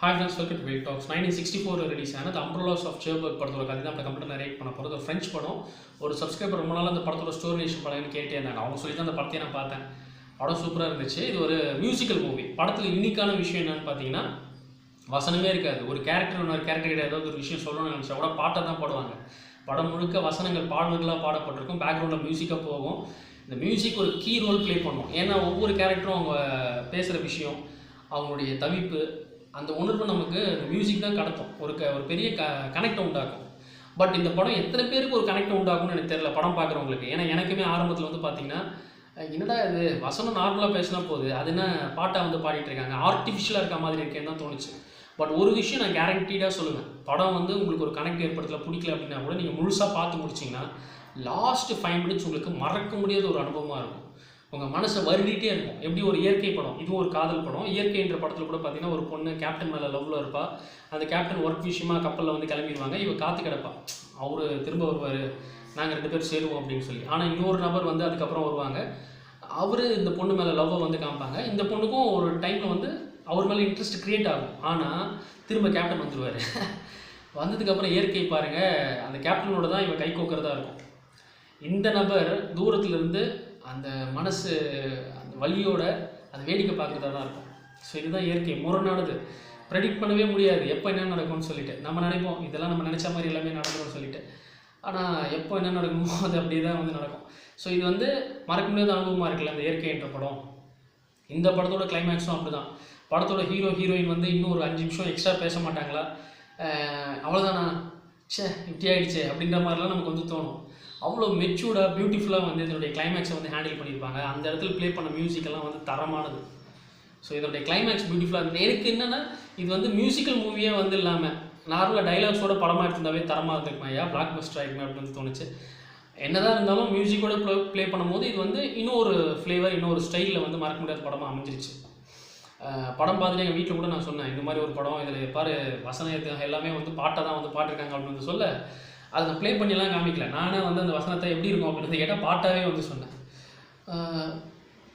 Hi friends, welcome to Whale Talks. 1964 release ஆன The Umbrellas of Cherbourg படத்தோட கதை தான் கம்ப்ளீட்டாக நரேட் பண்ண போகிறது. ஒரு ஃப்ரெஞ்ச் படம். ஒரு சப்ஸ்கிரைபர் ரொம்ப நாள் அந்த படத்தோட ஸ்டோரிலேஷன் படம்னு கேட்டே இருந்தாங்க. அவங்க சொல்லி தான் அந்த படத்தையே நான் பார்த்தேன். படம் சூப்பராக இருந்துச்சு. இது ஒரு மியூசிக்கல் மூவி. படத்தில் யூனிக்கான விஷயம் என்னன்னு பார்த்தீங்கன்னா வசனமே இருக்காது. ஒரு கேரக்டர் இன்னொரு கேரக்டர் கிட்ட ஏதாவது ஒரு விஷயம் சொல்லணும்னு நினச்சா கூட பாட்டை தான் பாடுவாங்க. படம் முழுக்க வசனங்கள் பாடல்களாக பாடப்பட்டிருக்கும். பேக்ரவுண்டில் மியூசிக்காக போகும். இந்த மியூசிக் ஒரு கீ ரோல் ப்ளே பண்ணும். ஏன்னா ஒவ்வொரு கேரக்டரும் அவங்க பேசுகிற விஷயம், அவங்களுடைய தவிப்பு, அந்த உணர்வு நமக்கு மியூசிக் தான் கடத்தும். ஒரு பெரிய கனெக்டை உண்டாக்கும். பட் இந்த படம் எத்தனை பேருக்கு ஒரு கனெக்டை உண்டாக்கும்னு எனக்கு தெரியல படம் பார்க்குறவங்களுக்கு. ஏன்னா எனக்குமே ஆரம்பத்தில் வந்து பார்த்தீங்கன்னா என்னடா இது வசனம் நார்மலாக பேசினா போகுது, அது என்ன பாட்டாக வந்து பாடிட்டு இருக்காங்க, ஆர்டிஃபிஷியலாக இருக்க மாதிரி இருக்கேன்னு தான் தோணுச்சு. பட் ஒரு விஷயம் நான் கேரண்டீடாக சொல்லுவேன், படம் வந்து உங்களுக்கு ஒரு கனெக்ட் ஏற்படுத்தல பிடிக்கல அப்படின்னா கூட நீங்கள் முழுசாக பார்த்து முடிச்சிங்கன்னா லாஸ்ட் 5 minutes உங்களுக்கு மறக்க முடியாத ஒரு அனுபவமாக இருக்கும். உங்கள் மனசை வருடிட்டே இருக்கும். எப்படி ஒரு இயற்கை படம், இதுவும் ஒரு காதல் படம். இயற்கைன்ற படத்தில் கூட பார்த்தீங்கன்னா ஒரு பொண்ணு கேப்டன் மேலே லவ்வில் இருப்பா. அந்த கேப்டன் ஒர்க் விஷயமா கப்பலில் வந்து கிளம்பிடுவாங்க. இவ காத்து கிடப்பா, அவர் திரும்ப வருவார், நாங்கள் 2 பேரும் சேருவோம் அப்படின்னு சொல்லி. ஆனால் இன்னொரு நபர் வந்து அதுக்கப்புறம் வருவாங்க. அவர் இந்த பொண்ணு மேலே லவ்வை வந்து காமிப்பாங்க. இந்த பொண்ணுக்கும் ஒரு டைமில் வந்து அவர் மேலே இன்ட்ரெஸ்ட் க்ரியேட் ஆகும். ஆனால் திரும்ப கேப்டன் வந்துடுவார். வந்ததுக்கப்புறம் இயற்கை பாருங்கள், அந்த கேப்டனோட தான் இவன் கை கோக்கிறதா இருக்கும். இந்த நபர் தூரத்துலேருந்து அந்த மனசு அந்த வலியோட அந்த வேடிக்கை பார்க்குறதா தான் இருக்கும். ஸோ இதுதான் இயற்கை, முரணானது, ப்ரெடிக்ட் பண்ணவே முடியாது எப்போ என்ன நடக்கும்னு சொல்லிட்டு. நம்ம நினைப்போம் இதெல்லாம் நம்ம நினச்ச மாதிரி எல்லாமே நடக்கணும்னு சொல்லிட்டு, ஆனால் எப்போ என்ன நடக்குமோ அது அப்படியே தான் வந்து நடக்கும். ஸோ இது வந்து மறக்க முடியாத அனுபவமாக இருக்குல்ல அந்த இயற்கை என்ற படம். இந்த படத்தோட கிளைமேக்ஸும் அப்படி தான். படத்தோட ஹீரோயின் வந்து இன்னும் ஒரு 5 நிமிஷம் எக்ஸ்ட்ரா பேச மாட்டாங்களா, அவ்வளோதானா, சே இப்படி ஆகிடுச்சே அப்படின்ற மாதிரிலாம் நமக்கு வந்து தோணும். அவ்வளோ மெச்சூர்டாக பியூட்டிஃபுல்லாக வந்து இதனுடைய கிளைமேக்ஸை வந்து ஹேண்டில் பண்ணியிருப்பாங்க. அந்த இடத்துல ப்ளே பண்ண மியூசிக்கெல்லாம் வந்து தரமானது. ஸோ இதனுடைய கிளைமேக்ஸ் பியூட்டிஃபுல்லாக இருந்தது. எனக்கு என்னென்னா இது வந்து மியூசிக்கல் மூவியே வந்து இல்லாமல் நார்மலாக டைலாக்ஸோட படமாக எடுத்திருந்தாவே தரமாக இருந்திருக்குமா, ஐயா பிளாக் பஸ்டர் ஆகிருக்குமே அப்படின்னு தோணுச்சு. என்னதான் இருந்தாலும் மியூசிக்கோட ப்ளே பண்ணும்போது இது வந்து இன்னும் ஒரு ஃப்ளேவர், இன்னும் ஒரு ஸ்டைலில் வந்து மறக்க முடியாத படமாக அமைஞ்சிருச்சு. படம் பார்த்துட்டு எங்கள் வீட்டில் கூட நான் சொன்னேன், இந்த மாதிரி ஒரு படம், இதில் பாரு வசனம் எல்லாமே வந்து பாட்டை தான் வந்து பாட்டிருக்காங்க அப்படின்னு சொல்ல, அதை நான் ப்ளே பண்ணிலாம் காமிக்கல. நானே வந்து அந்த வசனத்தை எப்படி இருக்கும் அப்படின்னு கேட்டால் பாட்டாகவே வந்து சொன்னேன்.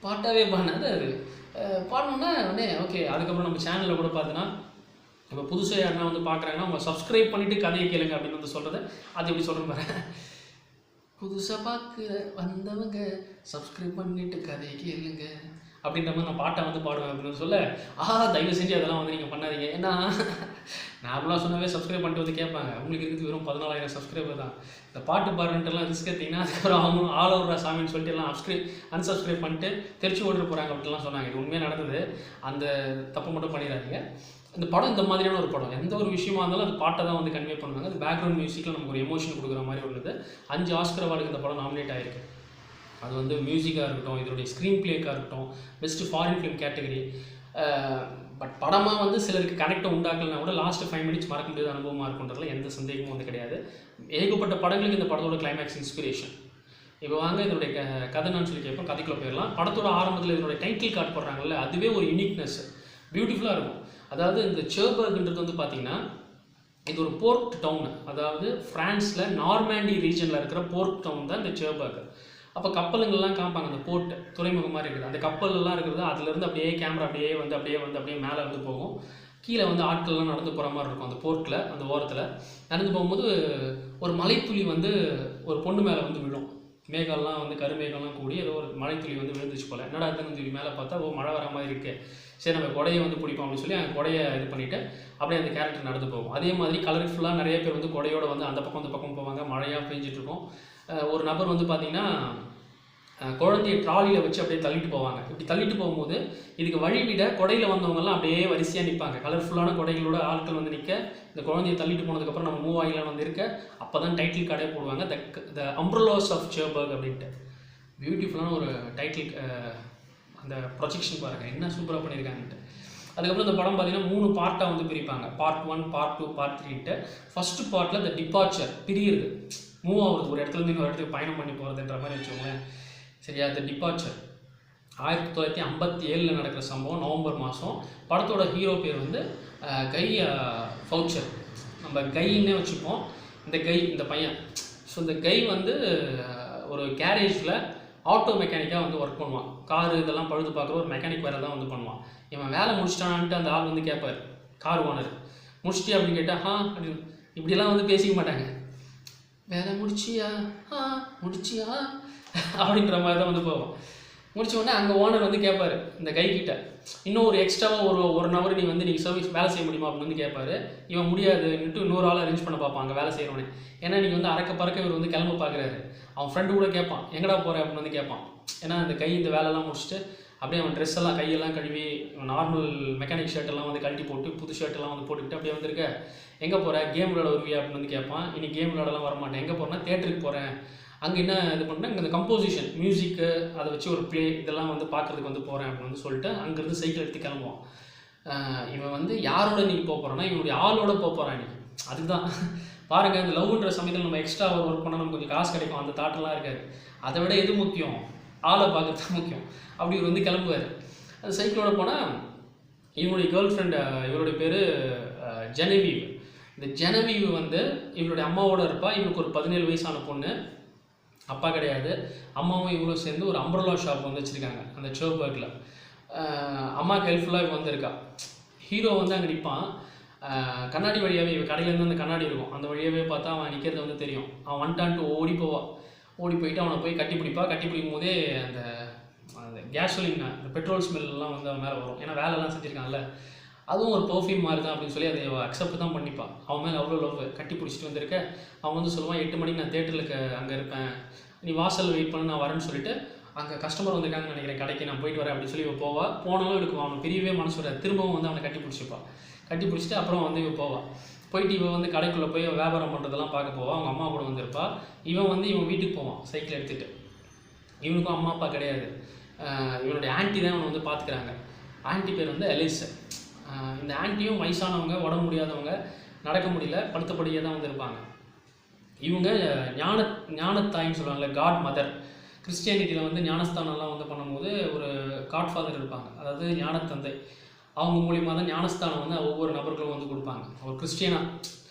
பாட்டாகவே பாடினது அது பாடணுன்னா உடனே ஓகே. அதுக்கப்புறம் நம்ம சேனலில் கூட பார்த்தோன்னா இப்போ புதுசாக யாருன்னா வந்து பார்க்குறாங்கன்னா அவங்க சப்ஸ்கிரைப் பண்ணிவிட்டு கதையை கேளுங்க அப்படின்னு வந்து சொல்கிறது. அது எப்படி சொல்கிறேன் பாரு, புதுசாக பார்க்குற வந்தவங்க சப்ஸ்கிரைப் பண்ணிவிட்டு கதையை கேளுங்க அப்படின்ற மாதிரி நான் பாட்டை வந்து பாடுவேன் அப்படின்னு சொல்ல, தயவு செஞ்சு அதெல்லாம் வந்து நீங்கள் பண்ணாதீங்க. ஏன்னா நார்மலாக சொன்னாவே சப்ஸ்கிரைப் பண்ணிட்டு வந்து கேட்பாங்க. உங்களுக்கு இருக்குது வெறும் 14,000 சப்ஸ்கிரைபர் தான். இந்த பாட்டு பாடுறன்ட்டுலாம் ரிஸ்க் எடுத்திங்கன்னா அதுக்கப்புறம் அவங்களும் ஆல் ஓவர் சாமின்னு சொல்லிட்டு எல்லாம் அன்சப்ஸ்கிரைப் பண்ணிட்டு தெரிச்சு ஓடிட்டு போகிறாங்க அப்படின்லாம் சொன்னாங்க. இது உண்மையாக நடந்தது. அந்த தப்பு மட்டும் பண்ணிடாதீங்க. இந்த படம் இந்த மாதிரியான ஒரு படம், எந்த ஒரு விஷயமா இருந்தாலும் அது பாட்டை தான் வந்து கன்வே பண்ணுவாங்க. அது பேக்ரவுண்ட் மியூசிக்கில் நமக்கு ஒரு எமோஷன் கொடுக்குற மாதிரி உள்ளது. 5 ஆஸ்கர் அவார்டுக்கு இந்த படம் நாமினேட் ஆகிருக்கு. அது வந்து மியூசிக்காக இருக்கட்டும், இதனுடைய ஸ்க்ரீன் பிளேக்காக இருக்கட்டும், best foreign film category. But படமாக வந்து சிலருக்கு கனெக்டை உண்டாக்கலனா கூட லாஸ்ட் 5 minutes மறக்க முடியாத அனுபவமாக இருக்குன்றதுல எந்த சந்தேகமும் வந்து கிடையாது. ஏகப்பட்ட படங்களுக்கு இந்த படத்தோட கிளைமேக்ஸ் இன்ஸ்பிரேஷன். இப்போ வாங்க இதனுடைய கதை நான் சொல்லி கேட்போம், கதைக்குள்ளே போயிடலாம். படத்தோட ஆரம்பத்தில் இதனுடைய டைட்டில் கார்டு போடுறாங்கல்ல, அதுவே ஒரு யூனிக்னஸ், பியூட்டிஃபுல்லாக இருக்கும். அதாவது இந்த சேர்பர்க்ன்றது வந்து பார்த்திங்கன்னா இது ஒரு போர்ட் டவுன், அதாவது ஃப்ரான்ஸில் நார்மாண்டி ரீஜனில் இருக்கிற போர்ட் டவுன் தான் இந்த சேர்பர்க். அப்போ கப்பலுங்கள்லாம் காமிப்பாங்க, அந்த போர்ட் துறைமுகம் மாதிரி இருக்குது. அந்த கப்பல்லாம் இருக்கிறது அதுலேருந்து அப்படியே கேமரா அப்படியே மேலே வந்து போகும். கீழே வந்து ஆட்கள்லாம் நடந்து போகிற மாதிரி இருக்கும். அந்த போர்ட்டில் அந்த ஓரத்தில் நடந்து போகும்போது ஒரு மலைத்துளி வந்து ஒரு பொண்ணு மேலே வந்து விழும். மேகம்லாம் வந்து கருமேகம்லாம் கூடி ஏதோ ஒரு மலைத்துளி வந்து விழுந்துச்சு போல். என்னடா அதுன்னு மேலே பார்த்தா மழை வர மாதிரி இருக்குது, சரி நம்ம கொடையை வந்து பிடிப்போம் அப்படின்னு சொல்லி அந்த கொடையை இது பண்ணிவிட்டு அப்படியே அந்த கேரக்டர் நடந்து போகும். அதே மாதிரி கலர்ஃபுல்லாக நிறைய பேர் வந்து கொடையோடு வந்து அந்த பக்கம் போவாங்க. மழையாக பெஞ்சிட்ருக்கும். ஒரு நபர் வந்து பார்த்திங்கன்னா குழந்தைய ட்ராலியில் வச்சு அப்படியே தள்ளிட்டு போவாங்க. இப்படி தள்ளிட்டு போகும்போது இதுக்கு வழிவிட கொடையில் வந்தவங்கலாம் அப்படியே வரிசையாக நிற்பாங்க. கலர்ஃபுல்லான கொடைகளோட ஆட்கள் வந்து நிற்க, இந்த குழந்தைய தள்ளிட்டு போனதுக்கப்புறம் நம்ம மூவ் ஆகிலாம் வந்து இருக்க, அப்போ தான் டைட்டில் கார்டே போடுவாங்க, த அம்ப்ரலாஸ் ஆஃப் சேர்பர்க் அப்படின்ட்டு. பியூட்டிஃபுல்லான ஒரு டைட்டில். அந்த ப்ரொஜெக்ஷன் பாருங்கள் என்ன சூப்பராக பண்ணியிருக்காங்கன்ட்டு. அதுக்கப்புறம் இந்த படம் பார்த்திங்கன்னா 3 பார்ட்டாக வந்து பிரிப்பாங்க. பார்ட் 1, பார்ட் 2, பார்ட் 3ன்ட்டு. ஃபஸ்ட்டு பார்ட்டில் இந்த டிபார்ச்சர், பிரியுறது, மூவ் ஆகுறது, ஒரு இடத்துலேருந்து இன்னொரு இடத்துக்கு பயணம் பண்ணி போகிறதுன்ற மாதிரி வச்சுக்கோங்களேன். சரியா, இந்த டிபார்ச்சர் 1957 நடக்கிற சம்பவம், நவம்பர் மாதம். படத்தோட ஹீரோ பேர் வந்து கை ஃபவுச்சர். நம்ம கைன்னே வச்சுப்போம். இந்த பையன். ஸோ இந்த கை வந்து ஒரு கேரேஜில் ஆட்டோ மெக்கானிக்காக வந்து ஒர்க் பண்ணுவான். காரு இதெல்லாம் பழுது பார்க்குற ஒரு மெக்கானிக் வேலை தான் வந்து பண்ணுவான். இவன் வேலை முடிச்சிட்டான்ட்டு அந்த ஆள் வந்து கேட்பார், கார் ஓனர். முடிச்சிட்டியா அப்படின்னு கேட்டால் அப்படின்னு இப்படியெல்லாம் வந்து பேசிக்க மாட்டாங்க. வேலை முடிச்சியா முடிச்சியா அப்படின்ற மாதிரி தான் வந்து போவோம். முடிச்ச உடனே அங்கே ஓனர் வந்து கேட்பார் இந்த கைக்கிட்ட, இன்னும் ஒரு எக்ஸ்ட்ராவாக ஒரு நபர் நீங்கள் சர்வீஸ் வேலை செய்ய முடியுமா அப்படின்னு வந்து கேட்பாரு. இவன் முடியாதுன்ட்டு இன்னொரு ஆள் அரேஞ்ச் பண்ண பார்ப்பான் அங்கே வேலை செய்கிறவனே. ஏன்னா நீங்கள் வந்து அறக்க பறக்க இவர் வந்து கிளம்ப பார்க்குறாரு. அவன் ஃப்ரெண்டு கூட கேட்பான் எங்கடா போகிற அப்படின்னு வந்து கேட்பான். ஏன்னா இந்த வேலைலாம் முடிச்சுட்டு அப்படியே அவன் ட்ரெஸ் எல்லாம் கையெல்லாம் கழுவி நார்மல் மெக்கானிக் ஷர்ட்டெல்லாம் வந்து கழட்டி போட்டு புது ஷர்ட்டெல்லாம் வந்து போட்டுக்கிட்டு அப்படியே வந்திருக்க, எங்கே போகிற கேம் விளையாட வருவியா அப்படின்னு வந்து கேட்பான். இனி கேம் விளையாடலாம் வரமாட்டேன். எங்கே போகிறேன்னா தேட்டருக்கு போகிறேன். அங்கே என்ன இது பண்ணுறேன், இங்கே இந்த கம்போசிஷன் மியூசிக்கு அதை வச்சு ஒரு ப்ளே இதெல்லாம் வந்து பார்க்குறதுக்கு வந்து போகிறேன் அப்படின்னு வந்து சொல்லிட்டு அங்கேருந்து சைக்கிள் எடுத்து கிளம்புவான். இவன் வந்து யாரோட நீ போக போகிறான்னா இவனுடைய ஆளோட போக போகிறான் நீ. அதுதான் பாருங்கள், இந்த லவ்ன்ற சமயத்தில் நம்ம எக்ஸ்ட்ரா ஒரு ஒர்க் பண்ணால் நமக்கு கொஞ்சம் காசு கிடைக்கும், அந்த தாட்டெல்லாம் இருக்காது. அதை விட எது முக்கியம், ஆளை பார்க்குறது தான் முக்கியம். அப்படி இவர் வந்து கிளம்புவார். அந்த சைக்கிளோட போனால் இவனுடைய கேர்ள் ஃப்ரெண்டு, இவருடைய பேர் ஜெனவீவ். இந்த ஜெனவீவ் வந்து இவருடைய அம்மாவோட இருப்பா. இவனுக்கு ஒரு 17 வயசான பொண்ணு, அப்பா கிடையாது. அம்மாவும் இவங்களும் சேர்ந்து ஒரு அம்ப்ரல்லா ஷாப் வந்து வச்சுருக்காங்க அந்த ஷோபர்க்கில். அம்மாவுக்கு ஹெல்ப்ஃபுல்லாக இவன் வந்திருக்கா. ஹீரோ வந்து அங்கே நிற்பான். கண்ணாடி வழியாகவே இவன் கடையிலேருந்து அந்த கண்ணாடி இருக்கும், அந்த வழியாகவே பார்த்தா அவன் நிற்கிறது வந்து தெரியும். அவன் வந்துட்டான்ட்டு ஓடி போவான். ஓடி போயிட்டு அவனை போய் கட்டி பிடிக்கும் போதே அந்த கேசோலின் அந்த பெட்ரோல் ஸ்மெல்லாம் வந்து அவன் மேலே வரும். ஏன்னா வேலைலாம் செஞ்சுருக்கான்ல, அதுவும் ஒரு பர்ஃப்யூம் மாதிரி தான் அப்படின்னு சொல்லி அதை அக்செப்ட் தான் பண்ணிப்பான். அவன் மேலே அவ்வளோ லவ். கட்டி பிடிச்சிட்டு வந்திருக்க அவன் வந்து சொல்லுவான், 8 மணிக்கு நான் தேட்டருக்கு அங்கே இருப்பேன், நீ வாசல் வெயிட் பண்ணு, நான் வரேன்னு சொல்லிட்டு அங்கே கஸ்டமர் வந்திருக்காங்கன்னு நினைக்கிறேன் கடைக்கு, நான் போயிட்டு வரேன் அப்படின்னு சொல்லி இவன் போவா. போனாலும் இருக்கும் அவனை பிரியவே மனசு வராது. திரும்பவும் வந்து அவனை கட்டி பிடிச்சிப்பான். கட்டி பிடிச்சிட்டு அப்புறம் வந்து இவன் போவான். போயிட்டு இவன் வந்து கடைக்குள்ளே போய் வியாபாரம் பண்ணுறதெல்லாம் பார்க்க போவான். அவங்க அம்மா கூட வந்திருப்பா. இவன் வந்து இவன் வீட்டுக்கு போவான் சைக்கிள் எடுத்துகிட்டு. இவனுக்கும் அம்மா அப்பா கிடையாது. இவனுடைய ஆன்ட்டி தான் இவனை வந்து பார்த்துக்கிறாங்க. ஆன்ட்டி பேர் வந்து எலிஸ். இந்த ஆன்ட்டியும் வயசானவங்க, உடம்பு முடியாதவங்க, நடக்க முடியல, படுத்தபடியே தான் வந்து இருப்பாங்க. இவங்க ஞானத்தாயின்னு சொல்லுவாங்கள்ல, காட் மதர். கிறிஸ்டியானிட்டியில் வந்து ஞானஸ்தானம்லாம் வந்து பண்ணும்போது ஒரு காட் ஃபாதர் இருப்பாங்க, அதாவது ஞானத்தந்தை. அவங்க மூலியமாக தான் ஞானஸ்தானம் வந்து ஒவ்வொரு நபர்களும் வந்து கொடுப்பாங்க. ஒரு கிறிஸ்டியனாக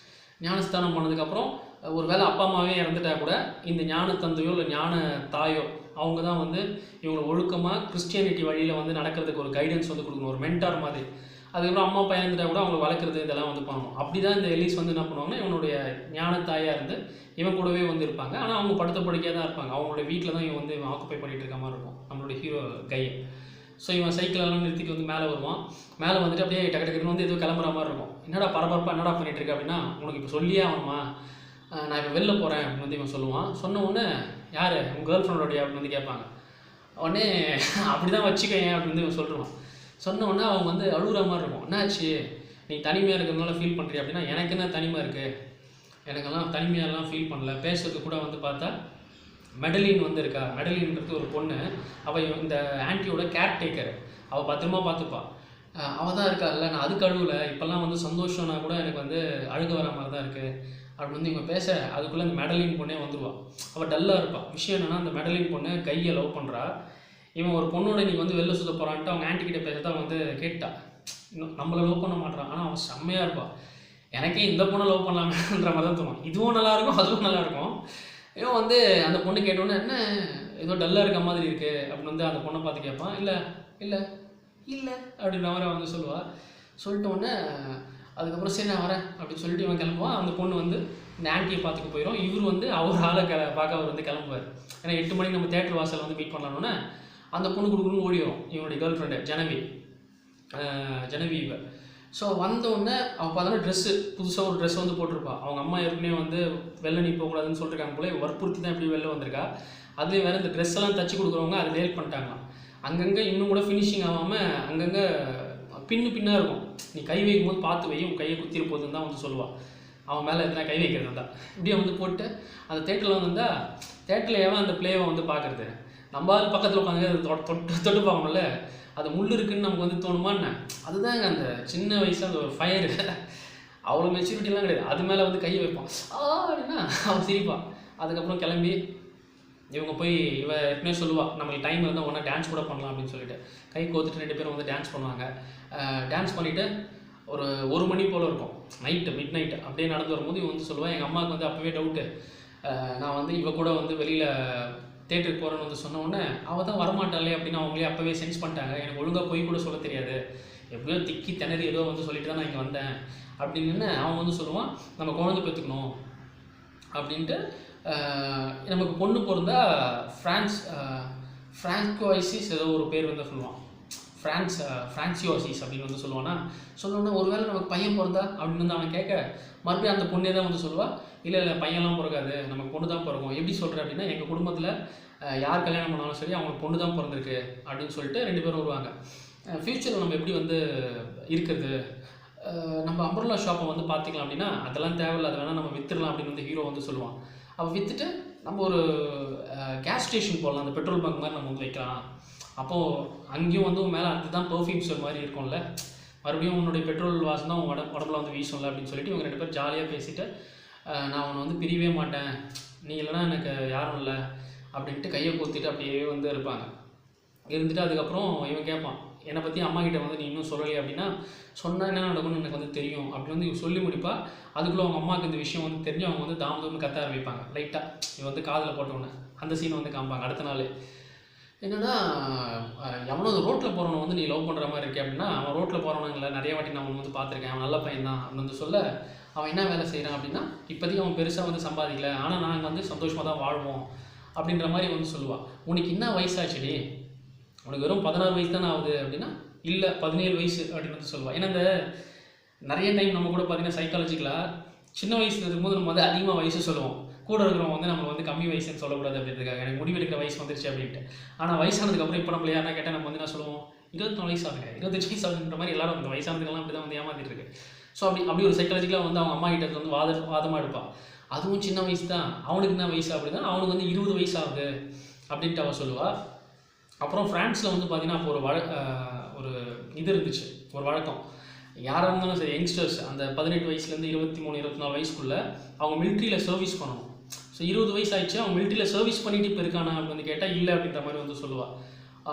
ஞானஸ்தானம் பண்ணதுக்கப்புறம் ஒரு வேளை அப்பா அம்மாவே இறந்துட்டா கூட இந்த ஞானத்தந்தையோ இல்லை ஞான தாயோ அவங்க தான் வந்து இவங்களை ஒழுக்கமாக கிறிஸ்டியானிட்டி வழியில் வந்து நடக்கிறதுக்கு ஒரு கைடன்ஸ் வந்து கொடுக்கணும், ஒரு மென்டார் மாதிரி. அதுக்கப்புறம் அம்மா அப்பா இறந்துட்டா கூட அவங்களை வளர்க்குறது இதெல்லாம் வந்து பண்ணணும். அப்படி தான் இந்த எலிஸ் வந்து என்ன பண்ணுவாங்கன்னா இவனுடைய ஞானத்தாயாக இருந்து இவன் கூடவே வந்து இருப்பாங்க. ஆனால் அவங்க படுத்த படுக்கையாக தான் இருப்பாங்க. அவங்களோட வீட்டில் தான் இவன் வந்து ஆக்குப்பை பண்ணிகிட்டு இருக்க மாதிரி இருக்கும் நம்மளுடைய ஹீரோ கை. ஸோ இவன் சைக்கிளெல்லாம் நிறுத்திட்டு வந்து மேலே வருவான். மேலே வந்துட்டு அப்படியே டக்குன்னு வந்து எதுவும் கிளம்புற மாதிரி இருக்கும். என்னடா பரபரப்பாக என்னடா பண்ணிகிட்டு இருக்க அப்படின்னா, உனக்கு இப்போ சொல்லியே ஆகணுமா, நான் இப்போ வெளில போகிறேன் அப்படின்னு வந்து இவன் சொல்லுவான். சொன்ன உடனே யார் உங்கள் கேர்ள் ஃப்ரெண்டோடைய அப்படின்னு வந்து கேட்பாங்க. உடனே அப்படி தான் வச்சுக்கேன் அப்படின்னு வந்து இவன் சொல்லுவான். சொன்ன உடனே அவங்க வந்து அழுகுற மாதிரி இருக்கும். என்னாச்சு, நீ தனிமையாக இருக்கிறதுனால ஃபீல் பண்ணுறிய அப்படின்னா, எனக்கு என்ன தனிமை இருக்குது, எனக்கெல்லாம் தனிமையாலாம் ஃபீல் பண்ணல. பேசுறது கூட வந்து பார்த்தா மெடலின் வந்து இருக்கா. மெடலின்றது ஒரு பொண்ணு, அவள் இந்த ஆன்ட்டியோட கேர்டேக்கர். அவள் பத்திரமா பார்த்துப்பாள். அவள் தான் இருக்கா இல்லை, நான் அதுக்கு அழுகலை. இப்போல்லாம் வந்து சந்தோஷம்னா கூட எனக்கு வந்து அழுக வர மாதிரி தான் இருக்குது அப்படின்னு வந்து இவங்க பேச, அதுக்குள்ளே அந்த மெடலின் பொண்ணே வந்துடுவாள். அவள் டல்லாக இருப்பாள். விஷயம் என்னென்னா, அந்த மெடலின் பொண்ணு கையை லவ் பண்ணுறா. இவன் ஒரு பொண்ணோட நீ வந்து வெளில சுற்ற போகிறான்ட்டு அவங்க ஆன்ட்டிக்கிட்ட பேச வந்து கேட்டா, நம்மளை லவ் பண்ண மாட்டான். ஆனால் அவன் செம்மையாக இருப்பாள். எனக்கே இந்த பொண்ணை லவ் பண்ணலாமேன்ற மாதிரி தான் தோணும். இதுவும் நல்லாயிருக்கும், அதுவும் நல்லாயிருக்கும். இவன் வந்து அந்த பொண்ணு கேட்டோன்னே, என்ன ஏதோ டல்லாக இருக்க மாதிரி இருக்குது அப்படின்னு வந்து அந்த பொண்ணை பார்த்து கேட்பான். இல்லை இல்லை இல்லை அப்படின்ற மாதிரி வந்து சொல்லுவாள். சொல்லிட்டோன்னே அதுக்கப்புறம் சரி நான் வரேன் அப்படின்னு சொல்லிட்டு இவன் கிளம்புவான். அந்த பொண்ணு வந்து இந்த ஆன்ட்டியை பார்த்துக்க போயிடும். இவர் வந்து அவர் ஆளை பார்க்க அவர் வந்து கிளம்புவார். ஏன்னா 8 மணிக்கு நம்ம தேட்டர் வாசல் வந்து மீட் பண்ணலான்னொன்னே அந்த பொண்ணு கொடுக்கணும்னு ஓடி வரும் இவனுடைய கேர்ள் ஃப்ரெண்டு ஜெனவீவ். ஸோ வந்தோடனே அவள் பார்த்தோன்னா ட்ரெஸ்ஸு புதுசாக ஒரு ட்ரெஸ் வந்து போட்டிருப்பாள். அவங்க அம்மா ஏற்கனவே வந்து வெளில நீ போகக்கூடாதுன்னு சொல்லியிருக்காங்க போல, வற்புறுத்தி தான் எப்படி வெளில வந்திருக்கா. அதுலேயும் வேறு இந்த ட்ரெஸ் எல்லாம் தச்சு கொடுக்குறவங்க அதை லேட் பண்ணிட்டாங்களாம். அங்கங்கே இன்னும் கூட ஃபினிஷிங் ஆகாமல் அங்கங்கே பின்னாக இருக்கும். நீ கை வைக்கும் போது பார்த்து வை, உன் கையை குத்திர போதுன்னு தான் வந்து சொல்லுவாள். அவன் மேலே எதுனா கை வைக்கிறது தான் இப்படியே வந்து போட்டு அந்த தேட்டரில் வந்தால் தேட்டரில் ஏன் அந்த பிளேவை வந்து பார்க்குறது, நம்ம பக்கத்தில் உட்காந்து தொட்டு பார்க்கணும்ல, அது முள் இருக்குதுன்னு நமக்கு வந்து தோணுமா என்ன. அதுதாங்க அந்த சின்ன வயசில் அந்த ஒரு ஃபயரு, அவ்வளோ மெச்சூரிட்டிலாம் கிடையாது. அது மேலே வந்து கையை வைப்பான் அப்படின்னா அவன் சிரிப்பான். அதுக்கப்புறம் கிளம்பி இவங்க போய் ஏற்கனவே சொல்லுவாள், நம்மளுக்கு டைம் இருந்தால் ஒன்றா டான்ஸ் கூட பண்ணலாம் அப்படின்னு சொல்லிட்டு கை கோத்துட்டு 2 பேரும் வந்து டான்ஸ் பண்ணுவாங்க. டான்ஸ் பண்ணிவிட்டு ஒரு மணி போல் இருக்கும், மிட் நைட்டு அப்படியே நடந்து வரும்போது இவன் வந்து சொல்லுவாள், எங்கள் அம்மாவுக்கு வந்து அப்போவே டவுட்டு, நான் வந்து இவ கூட வந்து வெளியில் தேட்டருக்கு போகிறேன்னு வந்து சொன்ன உடனே அவள் தான் வரமாட்டாளே அப்படின்னு அவங்களே அப்போவே சென்ஸ் பண்ணிட்டாங்க. எனக்கு ஒழுங்காக போய் கூட சொல்ல தெரியாது, எப்படியோ திக்கி திணறி ஏதோ வந்து சொல்லிட்டு தான் நான் இங்கே வந்தேன் அப்படின்னு அவன் வந்து சொல்லுவான், நம்ம குழந்தை பெற்றுக்கணும் அப்படின்ட்டு. நமக்கு பொண்ணு பிறந்தா ஃப்ரான்கோய்சிஸ் ஏதோ ஒரு பேர் வந்து சொல்லுவான், ஃப்ரான்சியோசிஸ் அப்படின்னு வந்து சொல்லுவானா. சொன்னோன்னா ஒருவேளை நமக்கு பையன் பிறந்தா அப்படின்னு வந்து அவன் கேட்க, மறுபடியும் அந்த பொண்ணே தான் வந்து சொல்லுவாள், இல்லை பையன்லாம் பிறக்காது, நமக்கு பொண்ணு தான் பிறக்கும். எப்படி சொல்கிறேன் அப்படின்னா, எங்கள் குடும்பத்தில் யார் கல்யாணம் பண்ணாலும் சரி அவங்களுக்கு பொண்ணு தான் பிறந்திருக்கு அப்படின்னு சொல்லிட்டு 2 பேரும் வருவாங்க. ஃப்யூச்சரில் நம்ம எப்படி வந்து இருக்கிறது, நம்ம அம்பர்லா ஷாப்பை வந்து பார்த்திக்கலாம் அப்படின்னா, அதெல்லாம் தேவையில்லை, அதை வேணால் நம்ம விற்றுடலாம் அப்படின்னு வந்து ஹீரோ வந்து சொல்லுவான். அவள் விற்றுட்டு நம்ம ஒரு கேஸ் ஸ்டேஷன் போடலாம், அந்த பெட்ரோல் பங்க் மாதிரி நம்ம வந்து வைக்கலாம். அப்போது அங்கேயும் வந்து மேலே அதுதான் பெர்ஃப்யூம்ஸ் மாதிரி இருக்கும்ல, மறுபடியும் உன்னுடைய பெட்ரோல் வாசம் தான் உடம்புல வந்து வீசும்ல அப்படின்னு சொல்லிட்டு இவங்க 2 பேர் ஜாலியாக பேசிவிட்டு, நான் அவனை வந்து பிரியவே மாட்டேன், நீ இல்லைனா எனக்கு யாரும் இல்லை அப்படின்ட்டு கையை கோத்திட்டு அப்படியே வந்து இருப்பாங்க. இருந்துட்டு அதுக்கப்புறம் இவன் கேட்பான், என்னை பற்றி அம்மா கிட்டே வந்து நீ இன்னும் சொல்லலையே அப்படின்னா, சொன்னால் என்ன நடக்கும்னு எனக்கு வந்து தெரியும் அப்படின்னு வந்து இவன் சொல்லி முடிப்பா. அதுக்குள்ளே அவங்க அம்மாவுக்கு இந்த விஷயம் வந்து தெரிஞ்சு அவங்க வந்து தாமதம்னு கத்த ஆரம்பிப்பாங்க. லைட்டாக இவன் வந்து காதில் போட்டவுடனே அந்த சீனை வந்து காமிப்பாங்க. அடுத்த நாள் என்னென்னா, எவனோ ரோட்டில் போகிறவனை வந்து நீ லவ் பண்ணுற மாதிரி இருக்கே அப்படின்னா, அவன் ரோட்டில் போகிறவனுங்கள நிறைய வாட்டி நான் அவன் வந்து பார்த்துருக்கேன், அவன் நல்ல பையன் தான் அப்படின்னு வந்து சொல்ல, அவன் என்ன வேலை செய்கிறான் அப்படின்னா, இப்போதைக்கு அவன் பெருசாக வந்து சம்பாதிக்கல, ஆனால் நாங்கள் வந்து சந்தோஷமாக தான் வாழ்வோம் அப்படின்ற மாதிரி வந்து சொல்லுவாள். உனக்கு என்ன வயசாச்சுடி, உனக்கு வெறும் 16 வயசு தானே ஆகுது அப்படின்னா, இல்லை 17 வயசு அப்படின்னு வந்து சொல்லுவாள். ஏன்னா இந்த நிறைய டைம் நம்ம கூட பார்த்தீங்கன்னா சைக்காலஜிக்கலாக சின்ன வயசில் இருக்கும்போது நம்ம வந்து அதிகமாக வயசு சொல்லுவோம், கூட இருக்கிறவங்க வந்து நம்ம வந்து கம்மி வயசுன்னு சொல்லக்கூடாது அப்படின்றதுக்காக, எனக்கு முடிவெடுக்கிற வயசு வந்துருச்சு அப்படின்ட்டு. ஆனால் வயசானதுக்கப்புறம் இப்போ நம்ம யாரா கேட்டால் நம்ம வந்து என்ன சொல்லுவோம், 24 வயசு ஆகுங்க, 25 வயசு ஆகுன்ற மாதிரி எல்லாரும் அந்த வயசானதுக்கெல்லாம் அப்படி தான் வந்து ஏமாற்றிட்டு இருக்கு. ஸோ அப்படி ஒரு சைக்காலஜிக்கலாக வந்து அவங்க அம்மா கிட்ட வந்து வாதமாக எடுப்பாள். அதுவும் சின்ன வயசு தான், அவனுக்கு என்ன வயசு அப்படின்னா, அவனுக்கு வந்து 20 வயசு ஆகுது அப்படின்ட்டு அவள் சொல்லுவாள். அப்புறம் ஃப்ரான்ஸில் வந்து பார்த்தீங்கன்னா அப்போ ஒரு இது இருந்துச்சு, ஒரு வழக்கம். யாராக இருந்தாலும் சரி யங்ஸ்டர்ஸ் அந்த 18 வயசுலேருந்து 23, 24 வயசுக்குள்ளே அவங்க மிலிட்ரியில் சர்வீஸ் பண்ணணும். ஸோ 20 வயசு ஆயிடுச்சு, அவன் மிலிட்ரியில் சர்வீஸ் பண்ணிட்டு இப்போ இருக்கானா அப்படின்னு வந்து கேட்டால் இல்லை அப்படின்ற மாதிரி வந்து சொல்லுவாள்.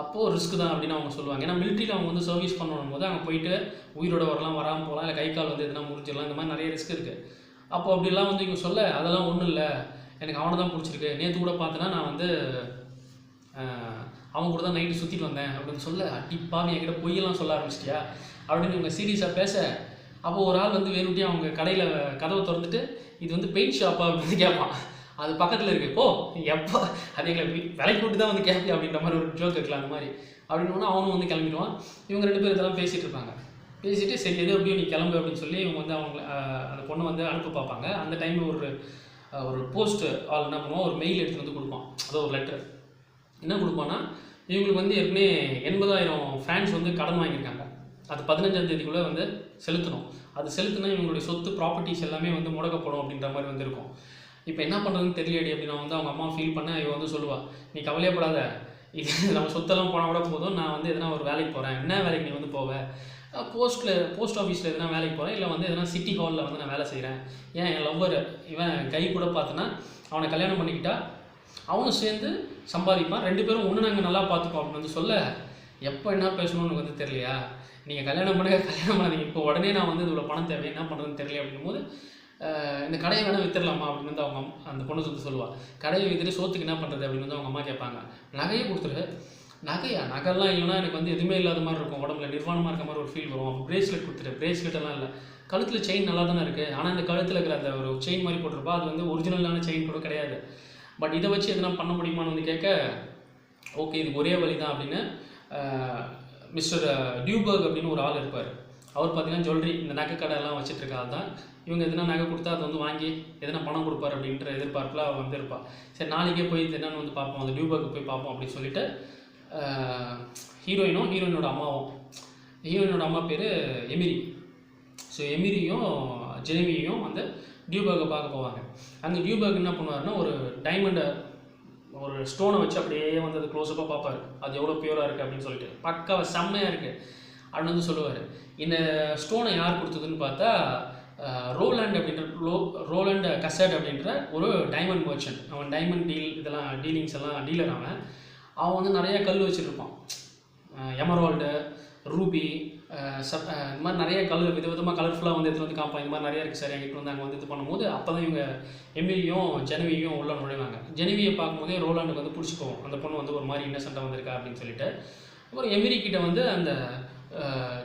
அப்போது ரிஸ்க் தான் அப்படின்னு அவங்க சொல்லுவாங்க. ஏன்னா மிலிட்ரியில் அவங்க வந்து சர்வீஸ் பண்ணணும் போது அங்கே போயிட்டு உயிரோட வரலாம், வராமல் போகலாம், இல்லை கை கால் வந்து எதுனா முடிஞ்சிடலாம், இந்த மாதிரி நிறைய ரிஸ்க் இருக்குது. அப்போது அப்படிலாம் வந்து இவங்க சொல்ல, அதெல்லாம் ஒன்றும் இல்லை, எனக்கு அவனை தான் பிடிச்சிருக்கு, நேற்று கூட பார்த்தேன்னா நான் வந்து அவங்க கூட தான் நைட்டு சுற்றிட்டு வந்தேன் அப்படின்னு சொல்ல, அடிப்பாவி என்கிட்ட பொய்யெல்லாம் சொல்ல ஆரம்பிச்சிட்டியா அப்படின்னு இவங்க சீரியஸாக பேச, அப்போது ஒரு ஆள் வந்து வேணுட்டி அவங்க கடையில் கதவை திறந்துட்டு, இது வந்து பெயிண்ட் ஷாப்பா அப்படின்னு கேட்பான். அது பக்கத்தில் இருக்குது, போ எப்போ அது எங்களை விலைக்கு விட்டு தான் வந்து கேட்பி அப்படின்ற மாதிரி ஒரு ஜோக் இருக்கலாம் அந்த மாதிரி அப்படின்னா அவனும் வந்து கிளம்பிடுவான். இவங்க 2 பேர் இதெல்லாம் பேசிகிட்டு இருப்பாங்க. பேசிவிட்டு சரி எது எப்படியும் நீ கிளம்பு அப்படின்னு சொல்லி இவங்க வந்து அவங்க அந்த பொண்ணை வந்து அனுப்ப பார்ப்பாங்க. அந்த டைமில் ஒரு போஸ்ட் ஆள் என்ன பண்ணுவான், ஒரு மெயில் எடுத்துகிட்டு வந்து கொடுப்பான், அதோ ஒரு லெட்டர். என்ன கொடுப்பான்னா, இவங்களுக்கு வந்து ஏற்கனவே 80,000 ஃப்ரான்ஸ் வந்து கடன் வாங்கியிருக்காங்க, அது 15ஆம் தேதிக்குள்ளே வந்து செலுத்தணும். அது செலுத்தினா இவங்களுடைய சொத்து ப்ராப்பர்ட்டிஸ் எல்லாமே வந்து முடக்கப்படும் அப்படின்ற மாதிரி வந்து இருக்கும். இப்போ என்ன பண்ணுறதுன்னு தெரியலடி அப்படின்னு வந்து அவங்க அம்மா ஃபீல் பண்ண, இவன் வந்து சொல்லுவாள், நீ கவலையப்படாத, இது நம்ம சொத்தெல்லாம் போனால் கூட போதும், நான் வந்து எதனா ஒரு வேலைக்கு போகிறேன். என்ன வேலைக்கு நீ வந்து போவேன், போஸ்ட் ஆஃபீஸில் எதனா வேலைக்கு போகிறேன், இல்லை வந்து எதனா சிட்டி ஹாலில் வந்து நான் வேலை செய்கிறேன். ஏன் என் லவ்வர் இவன் கை கூட பார்த்தோன்னா அவனை கல்யாணம் பண்ணிக்கிட்டா அவனும் சேர்ந்து சம்பாதிப்பான், 2 பேரும் ஒன்று நாங்கள் நல்லா பார்த்துப்போம் அப்படின்னு வந்து சொல்ல, எப்போ என்ன பேசணும்னு வந்து தெரியலையா, நீங்கள் கல்யாணம் பண்ணாதீங்க, இப்போ உடனே நான் வந்து இவ்வளோ பணம் தேவை, என்ன பண்ணுறதுன்னு தெரியல அப்படிங்கும்போது, இந்த கடையை வேணால் விற்றுடலாமா அப்படின்னு வந்து அவங்க அந்த பொண்ணு வந்து சொல்லுவாள். கடையை விற்றுட்டு சோத்துக்கு என்ன பண்ணுறது அப்படின்னு வந்து அவங்க அம்மா கேட்பாங்க. நகையை கொடுத்துரு. நகைலாம் இல்லைன்னா எனக்கு வந்து எதுவுமே இல்லாத மாதிரி இருக்கும், உடம்புல நிர்வாணமாக இருக்க மாதிரி ஒரு ஃபீல் வரும். அப்போ பிரேஸ்லெட் கொடுத்துரு. பிரேஸ்லெட்டெல்லாம் இல்லை, கழுத்தில் செயின் நல்லா தானே இருக்குது, ஆனால் இந்த கழுத்தில் இருக்கிற அந்த ஒரு செயின் மாதிரி போட்டிருப்பா, அது வந்து ஒரிஜினலான செயின் கூட கிடையாது. பட் இதை வச்சு எதனா பண்ண முடியுமான்னு வந்து கேட்க, ஓகே இது ஒரே வழி தான் அப்படின்னு மிஸ்டர் டியூபர்க் அப்படின்னு ஒரு ஆள் இருப்பார். அவர் பார்த்தீங்கன்னா ஜுவல்லரி இந்த நகை கடையெல்லாம் வச்சுட்ருக்க ஆள் தான். இவங்க எதனா நகை கொடுத்தா அதை வந்து வாங்கி எதனா பணம் கொடுப்பார் அப்படின்ற எதிர்பார்ப்பில் அவள் வந்து இருப்பாள். சரி நாளைக்கே போய் என்னென்னு வந்து பார்ப்போம், அந்த டியூபர்க்கு போய் பார்ப்போம் அப்படின்னு சொல்லிட்டு ஹீரோயினோட அம்மாவும், ஹீரோயினோட அம்மா பேர் எமிரி. ஸோ எமிரியும் ஜெனிவியும் வந்து டியூபர்க்கை பார்க்க போவாங்க. அங்கே டியூபர்க் என்ன பண்ணுவார்னா, ஒரு ஸ்டோனை வச்சு அப்படியே வந்து அது க்ளோஸ்அப்பாக பார்ப்பார், அது எவ்வளோ பியூராக இருக்குது அப்படின்னு சொல்லிட்டு, பக்காவாக செம்மையாக இருக்குது அப்படின்னு வந்து சொல்லுவார். இந்த ஸ்டோனை யார் கொடுத்ததுன்னு பார்த்தா ரோலண்ட் கசட் அப்படின்ற ஒரு டைமண்ட் மர்ச்சன்ட். அவன் டைமண்ட் டீலிங்ஸ் எல்லாம் டீலர். அவன் வந்து நிறையா கல் வச்சுருப்பான், எமரால்டு, ரூபி, இந்த மாதிரி நிறைய கலர் விதவிதமாக கலர்ஃபுல்லாக வந்து எடுத்துகிட்டு வந்து காப்பாங்க. இந்த மாதிரி நிறையா இருக்குது சார் என்கிட்ட வந்து அங்கே வந்து இது பண்ணும்போது, அப்போ தான் இவங்க எமிலியும் ஜெனவியும் உள்ள நுழைவாங்க. ஜெனவியை பார்க்கும்போதே ரோலாண்டுக்கு வந்து பிடிச்சி போவோம், அந்த பொண்ணு வந்து ஒரு மாதிரி இன்னசென்ட்டாக வந்திருக்கா அப்படின்னு சொல்லிட்டு. அப்புறம் எமிரி கிட்ட வந்து அந்த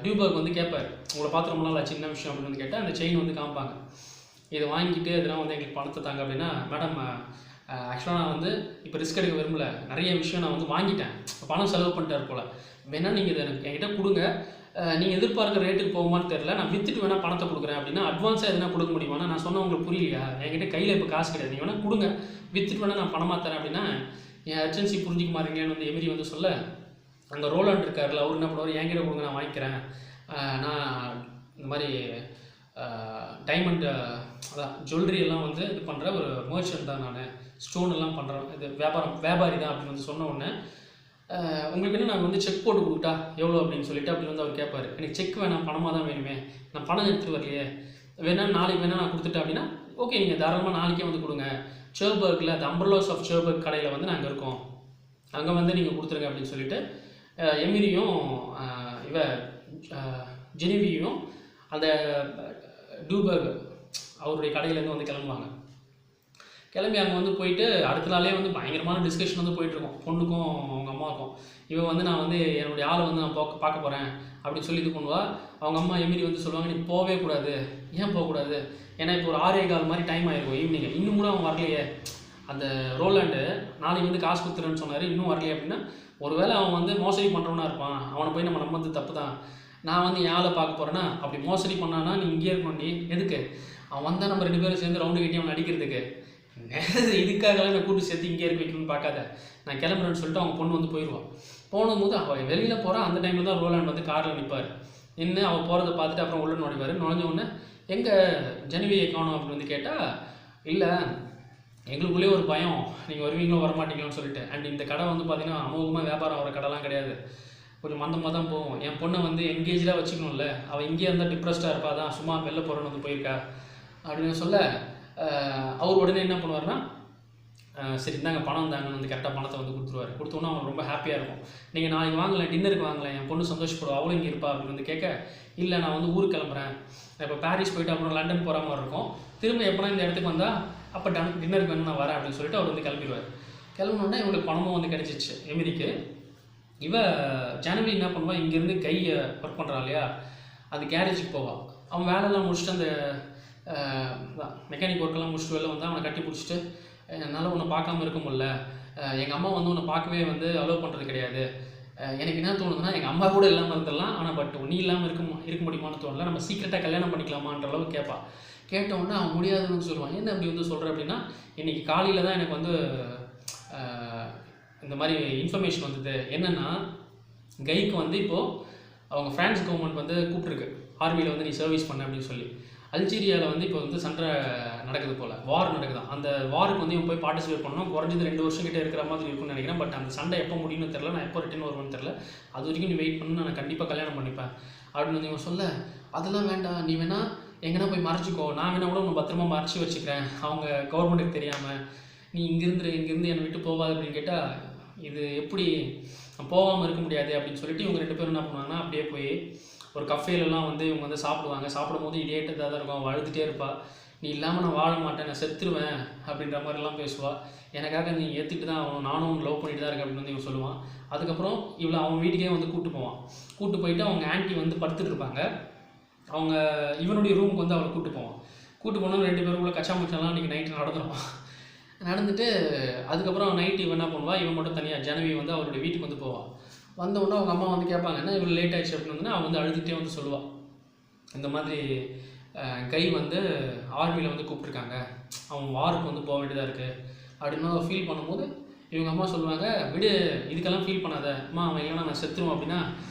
டியூபர்க் வந்து கேட்பார், உங்களை பார்த்து ரொம்ப நாள் சின்ன விஷயம் அப்படின்னு வந்து கேட்டால் அந்த செயின் வந்து காமிப்பாங்க. இதை வாங்கிட்டு இதெல்லாம் வந்து எங்களுக்கு பணத்தை தாங்க அப்படின்னா, மேடம் ஆக்சுவலாக நான் வந்து இப்போ ரிஸ்க் எடுக்க விரும்பல, நிறைய விஷயம் நான் வந்து வாங்கிட்டேன், பணம் செலவு பண்ணிட்டார் போல், வேணால் நீங்கள் இதை எனக்கு என்கிட்ட கொடுங்க, நீங்கள் எதிர்பார்க்குற ரேட்டுக்கு போகுமான்னு தெரில, நான் விற்றுட்டு வேணால் பணத்தை கொடுக்குறேன் அப்படின்னா, அட்வான்ஸாக எதுனா கொடுக்க முடியுமா? நான் சொன்ன உங்களுக்கு புரியலையா? என்கிட்ட கையில் இப்போ காசு கிடையாது, நீங்கள் வேணால் கொடுங்க, விற்றுட்டு வேணால் நான் பணமாக தரேன் அப்படின்னா, என் அர்ஜென்சி புரிஞ்சிக்க மாட்டீங்கன்னு வந்து எமிரி வந்து சொல்ல, அங்கே ரோலாண்ட் இருக்கார்ல, அவர் என்ன பண்ணுவார், என்கிட்ட கொடுங்க நான் வாங்கிக்கிறேன், நான் இந்த மாதிரி டைமண்ட் அதான் ஜுவல்லரி எல்லாம் வந்து இது பண்ணுற ஒரு மர்ச்சன்ட் தான், நான் ஸ்டோன் எல்லாம் பண்ணுறேன், இது வியாபாரி தான் அப்படின்னு வந்து சொன்ன உடனே, உங்களுக்கு என்ன நாங்கள் வந்து செக் போட்டு கொடுத்தா எவ்வளோ அப்படின்னு சொல்லிட்டு அப்படி வந்து அவர் கேட்பார். எனக்கு செக் வேணாம், பணமாக தான் வேணுமே, நான் பணம் எடுத்துகிட்டு வரலையே, வேணால் நாளைக்கு வேணால் நான் கொடுத்துட்டேன் அப்படின்னா, ஓகே நீங்கள் தாராளமாக நாளைக்கே வந்து கொடுங்க, சர்பர்கில் அந்த அம்பர்லாஸ் ஆஃப் சர்பர்க் கடையில் வந்து நாங்கள் இருக்கோம், அங்கே வந்து நீங்கள் கொடுத்துருங்க அப்படின்னு சொல்லிட்டு எமிரியும் ஜெனிவியும் அந்த டியூபர்க் அவருடைய கடையிலேருந்து வந்து கிளம்புவாங்க. கிளம்பி அங்கே வந்து போயிட்டு அடுத்த நாளே வந்து பயங்கரமான டிஸ்கஷன் வந்து போயிட்டுருக்கோம் பொண்ணுக்கும் அவங்க அம்மாவுக்கும். இவன் வந்து நான் வந்து என்னுடைய ஆளை வந்து நான் பார்க்க போகிறேன் அப்படின்னு சொல்லி இது பண்ணுவா. அவங்க அம்மா எமிரி வந்து சொல்லுவாங்க, நீ போகவே கூடாது. ஏன் போகக்கூடாது? ஏன்னா இப்போ ஒரு 6:15 மாதிரி டைம் ஆகிருக்கும் ஈவினிங், இன்னும் கூட அவன் வரலையே. அந்த ரோலாண்டு நாளைக்கு வந்து காசு கொடுத்துருன்னு சொன்னார், இன்னும் வரலையே அப்படின்னா, ஒருவேளை அவன் வந்து மோசடி பண்ணுறவனா இருப்பான், அவனை போய் நம்ம வந்து தப்பு தான். நான் வந்து என் ஆளை பார்க்க போகிறேன்னா, அப்படி மோசடி பண்ணானா நீ இங்கே இருக்கணும், நீ எதுக்கு? அவன் வந்தால் நம்ம 2 பேரும் சேர்ந்து ரவுண்டு கட்டி அவன் அடிக்கிறதுக்கு, இதுக்காகலாம் நான் கூட்டு சேர்த்து இங்கே இருக்க வைக்கணும்னு பார்க்காத, நான் கிளம்புறேன்னு சொல்லிட்டு அவங்க பொண்ணு வந்து போயிடுவான். போகும்போது அவள் வெளியில் போகிறான். அந்த டைமில் தான் ரோலாண்ட் வந்து காரில் நிற்பார். நின்று அவள் போகிறத பார்த்துட்டு அப்புறம் உள்ள நுழைவார். நுழைஞ்ச உடனே எங்கே ஜெனிவியை காணோம் அப்படின்னு வந்து கேட்டால், இல்லை எங்களுக்குள்ளேயே ஒரு பயம், நீங்கள் வருவீங்களோ வரமாட்டீங்களோன்னு சொல்லிட்டு. அண்ட் இந்த கடை வந்து பார்த்தீங்கன்னா அமோகமாக வியாபாரம் ஆகிற கடைலாம் கிடையாது, கொஞ்சம் மந்தமாக தான் போகும். என் பொண்ணை வந்து என்கேஜாக வச்சுக்கணும்ல, அவள் இங்கேயே இருந்தால் டிப்ரெஸ்டாக இருப்பா, தான் சும்மா வெளில போகிறோன்னு வந்து போயிருக்கா அப்படின்னு சொல்ல, அவர் உடனே என்ன பண்ணுவார்னா, சரி இந்தாங்க பணம் தாங்கன்னு வந்து கரெக்டாக பணத்தை வந்து கொடுத்துருவார். கொடுத்தோன்னா அவனுக்கு ரொம்ப ஹாப்பியாக இருக்கும். நீங்கள் நாளைக்கு வாங்கலை, டின்னருக்கு வாங்கலை, என் பொண்ணு சந்தோஷப்படுவா, அவளும் இங்கே இருப்பா அப்படின்னு வந்து கேட்க, இல்லை நான் வந்து ஊருக்கு கிளம்புறேன், இப்போ பாரிஸ் போயிட்டு அப்புறம் லண்டன் போகிற மாதிரி இருக்கும், திரும்ப எப்போனா இந்த இடத்துக்கு வந்தால் அப்போ டின்னருக்கு வேணும் நான் வரேன் அப்படின்னு சொல்லிட்டு அவர் வந்து கிளம்பிடுவார். கிளம்பினோடனே இவங்களுக்கு பணமும் வந்து கிடச்சிச்சு எமிரிக்கு. ஜனவரி என்ன பண்ணுவான், இங்கேருந்து கையை ஒர்க் பண்ணுறான் இல்லையா, அது கேரேஜுக்கு போவான். அவன் வேலையெல்லாம் முடிச்சுட்டு அந்த மெக்கானிக் ஒர்க்கெல்லாம் முடிச்சுட்டு வெளில வந்து அவனை கட்டி பிடிச்சிட்டு, என்னால் உன்னை பார்க்காம இருக்க முடியல, எங்கள் அம்மா வந்து உன்னை பார்க்கவே வந்து அலோவ் பண்ணுறது கிடையாது, எனக்கு என்ன தோணுதுன்னா எங்கள் அம்மா கூட இல்லாமல் இருந்துடலாம், ஆனால் பட் நீ இல்லாமல் இருக்க முடியுமான்னு தோணல, நம்ம சீக்கிரட்டாக கல்யாணம் பண்ணிக்கலாமான்ற அளவுக்கு கேட்பான். கேட்டவுடனே அவன் முடியாதுன்னு சொல்லுவான். என்ன அப்படி வந்து சொல்கிற அப்படின்னா, இன்றைக்கி காலையில் தான் எனக்கு வந்து இந்த மாதிரி இன்ஃபர்மேஷன் வந்தது, என்னென்னா கைக்கு வந்து இப்போது அவங்க ஃப்ரான்ஸ் கவர்மெண்ட் வந்து கூப்பிட்ருக்கு, ஆர்மியில் வந்து நீ சர்வீஸ் பண்ண அப்படின்னு சொல்லி. அல்ஜீரியாவில் வந்து இப்போ வந்து சண்டை நடக்குது போல், வார் நடக்குதான். அந்த வாருக்கு வந்து இவன் போய் பார்ட்டிசிபேட் பண்ணணும், குறைஞ்சது 2 வருஷம் கிட்டே இருக்கிற மாதிரி இருக்குன்னு நினைக்கிறேன். பட் அந்த சண்டை எப்போ முடியும்னு தெரில, நான் எப்போ ரிட்டர்ன் வருவேன்னு தெரில, அது வரைக்கும் நீ வெயிட் பண்ணு, நான் கண்டிப்பாக கல்யாணம் பண்ணிப்பேன் அப்படின்னு வந்து இவன் சொல்ல, அதெல்லாம் வேண்டாம், நீ வேணா எங்கன்னா போய் மறைச்சிக்கோ, நான் வேணா கூட உன்னை பத்திரமா மறைச்சி வச்சுக்கிறேன், அவங்க கவர்மெண்ட்டுக்கு தெரியாமல், நீ இங்கேருந்து என்னை விட்டு போகாது அப்படின்னு கேட்டால், இது எப்படி போகாமல் இருக்க முடியாது அப்படின்னு சொல்லிட்டு இவங்க 2 பேரும் என்ன பண்ணுவாங்கன்னா, அப்படியே போய் ஒரு கஃபேலெலாம் வந்து இவங்க வந்து சாப்பிடுவாங்க. சாப்பிடும் போது இதேட்டதாக தான் இருக்கும், அவள் அழுதுகிட்டே இருப்பாள், நீ இல்லாமல் நான் வாழ மாட்டேன், நான் செத்துருவேன் அப்படின்ற மாதிரிலாம் பேசுவாள். எனக்காக நீ ஏற்றுட்டு தான் ஆகணும், நானும் லவ் பண்ணிட்டு தான் இருக்கேன் அப்படின்னு வந்து இவன் சொல்லுவான். அதுக்கப்புறம் இவளை அவன் வீட்டுக்கே வந்து கூப்பிட்டு போவான். கூப்பிட்டு போயிட்டு அவங்க ஆன்ட்டி வந்து படுத்துட்டு இருப்பாங்க, அவங்க இவனுடைய ரூமுக்கு வந்து அவளை கூப்பிட்டு போவான். கூப்பிட்டு போனால் 2 பேருக்குள்ள கச்சா முச்சாலாம் அன்றைக்கி நைட்டு நடந்துருவான். நடந்துட்டு அதுக்கப்புறம் நைட்டு இவன் என்ன பண்ணுவாள், இவன் மட்டும் தனியாக ஜனவி வந்து அவருடைய வீட்டுக்கு வந்து போவாள். வந்தவுடனே அவங்க அம்மா வந்து கேட்பாங்க, என்ன இவ்வளோ லேட் ஆகிடுச்சு அப்படின்னு. அவன் வந்து அழுதுகிட்டே வந்து சொல்லுவாள், இந்த மாதிரி கை வந்து ஆர்மியில் வந்து கூப்பிட்ருக்காங்க, அவன் வாருக்கு வந்து போக வேண்டியதாக இருக்குது அப்படின்னு ஃபீல் பண்ணும்போது இவங்க அம்மா சொல்லுவாங்க, விடு இதுக்கெல்லாம் ஃபீல் பண்ணாத அம்மா, அவன் இல்லைனா நான் செத்துருவோம் அப்படின்னா,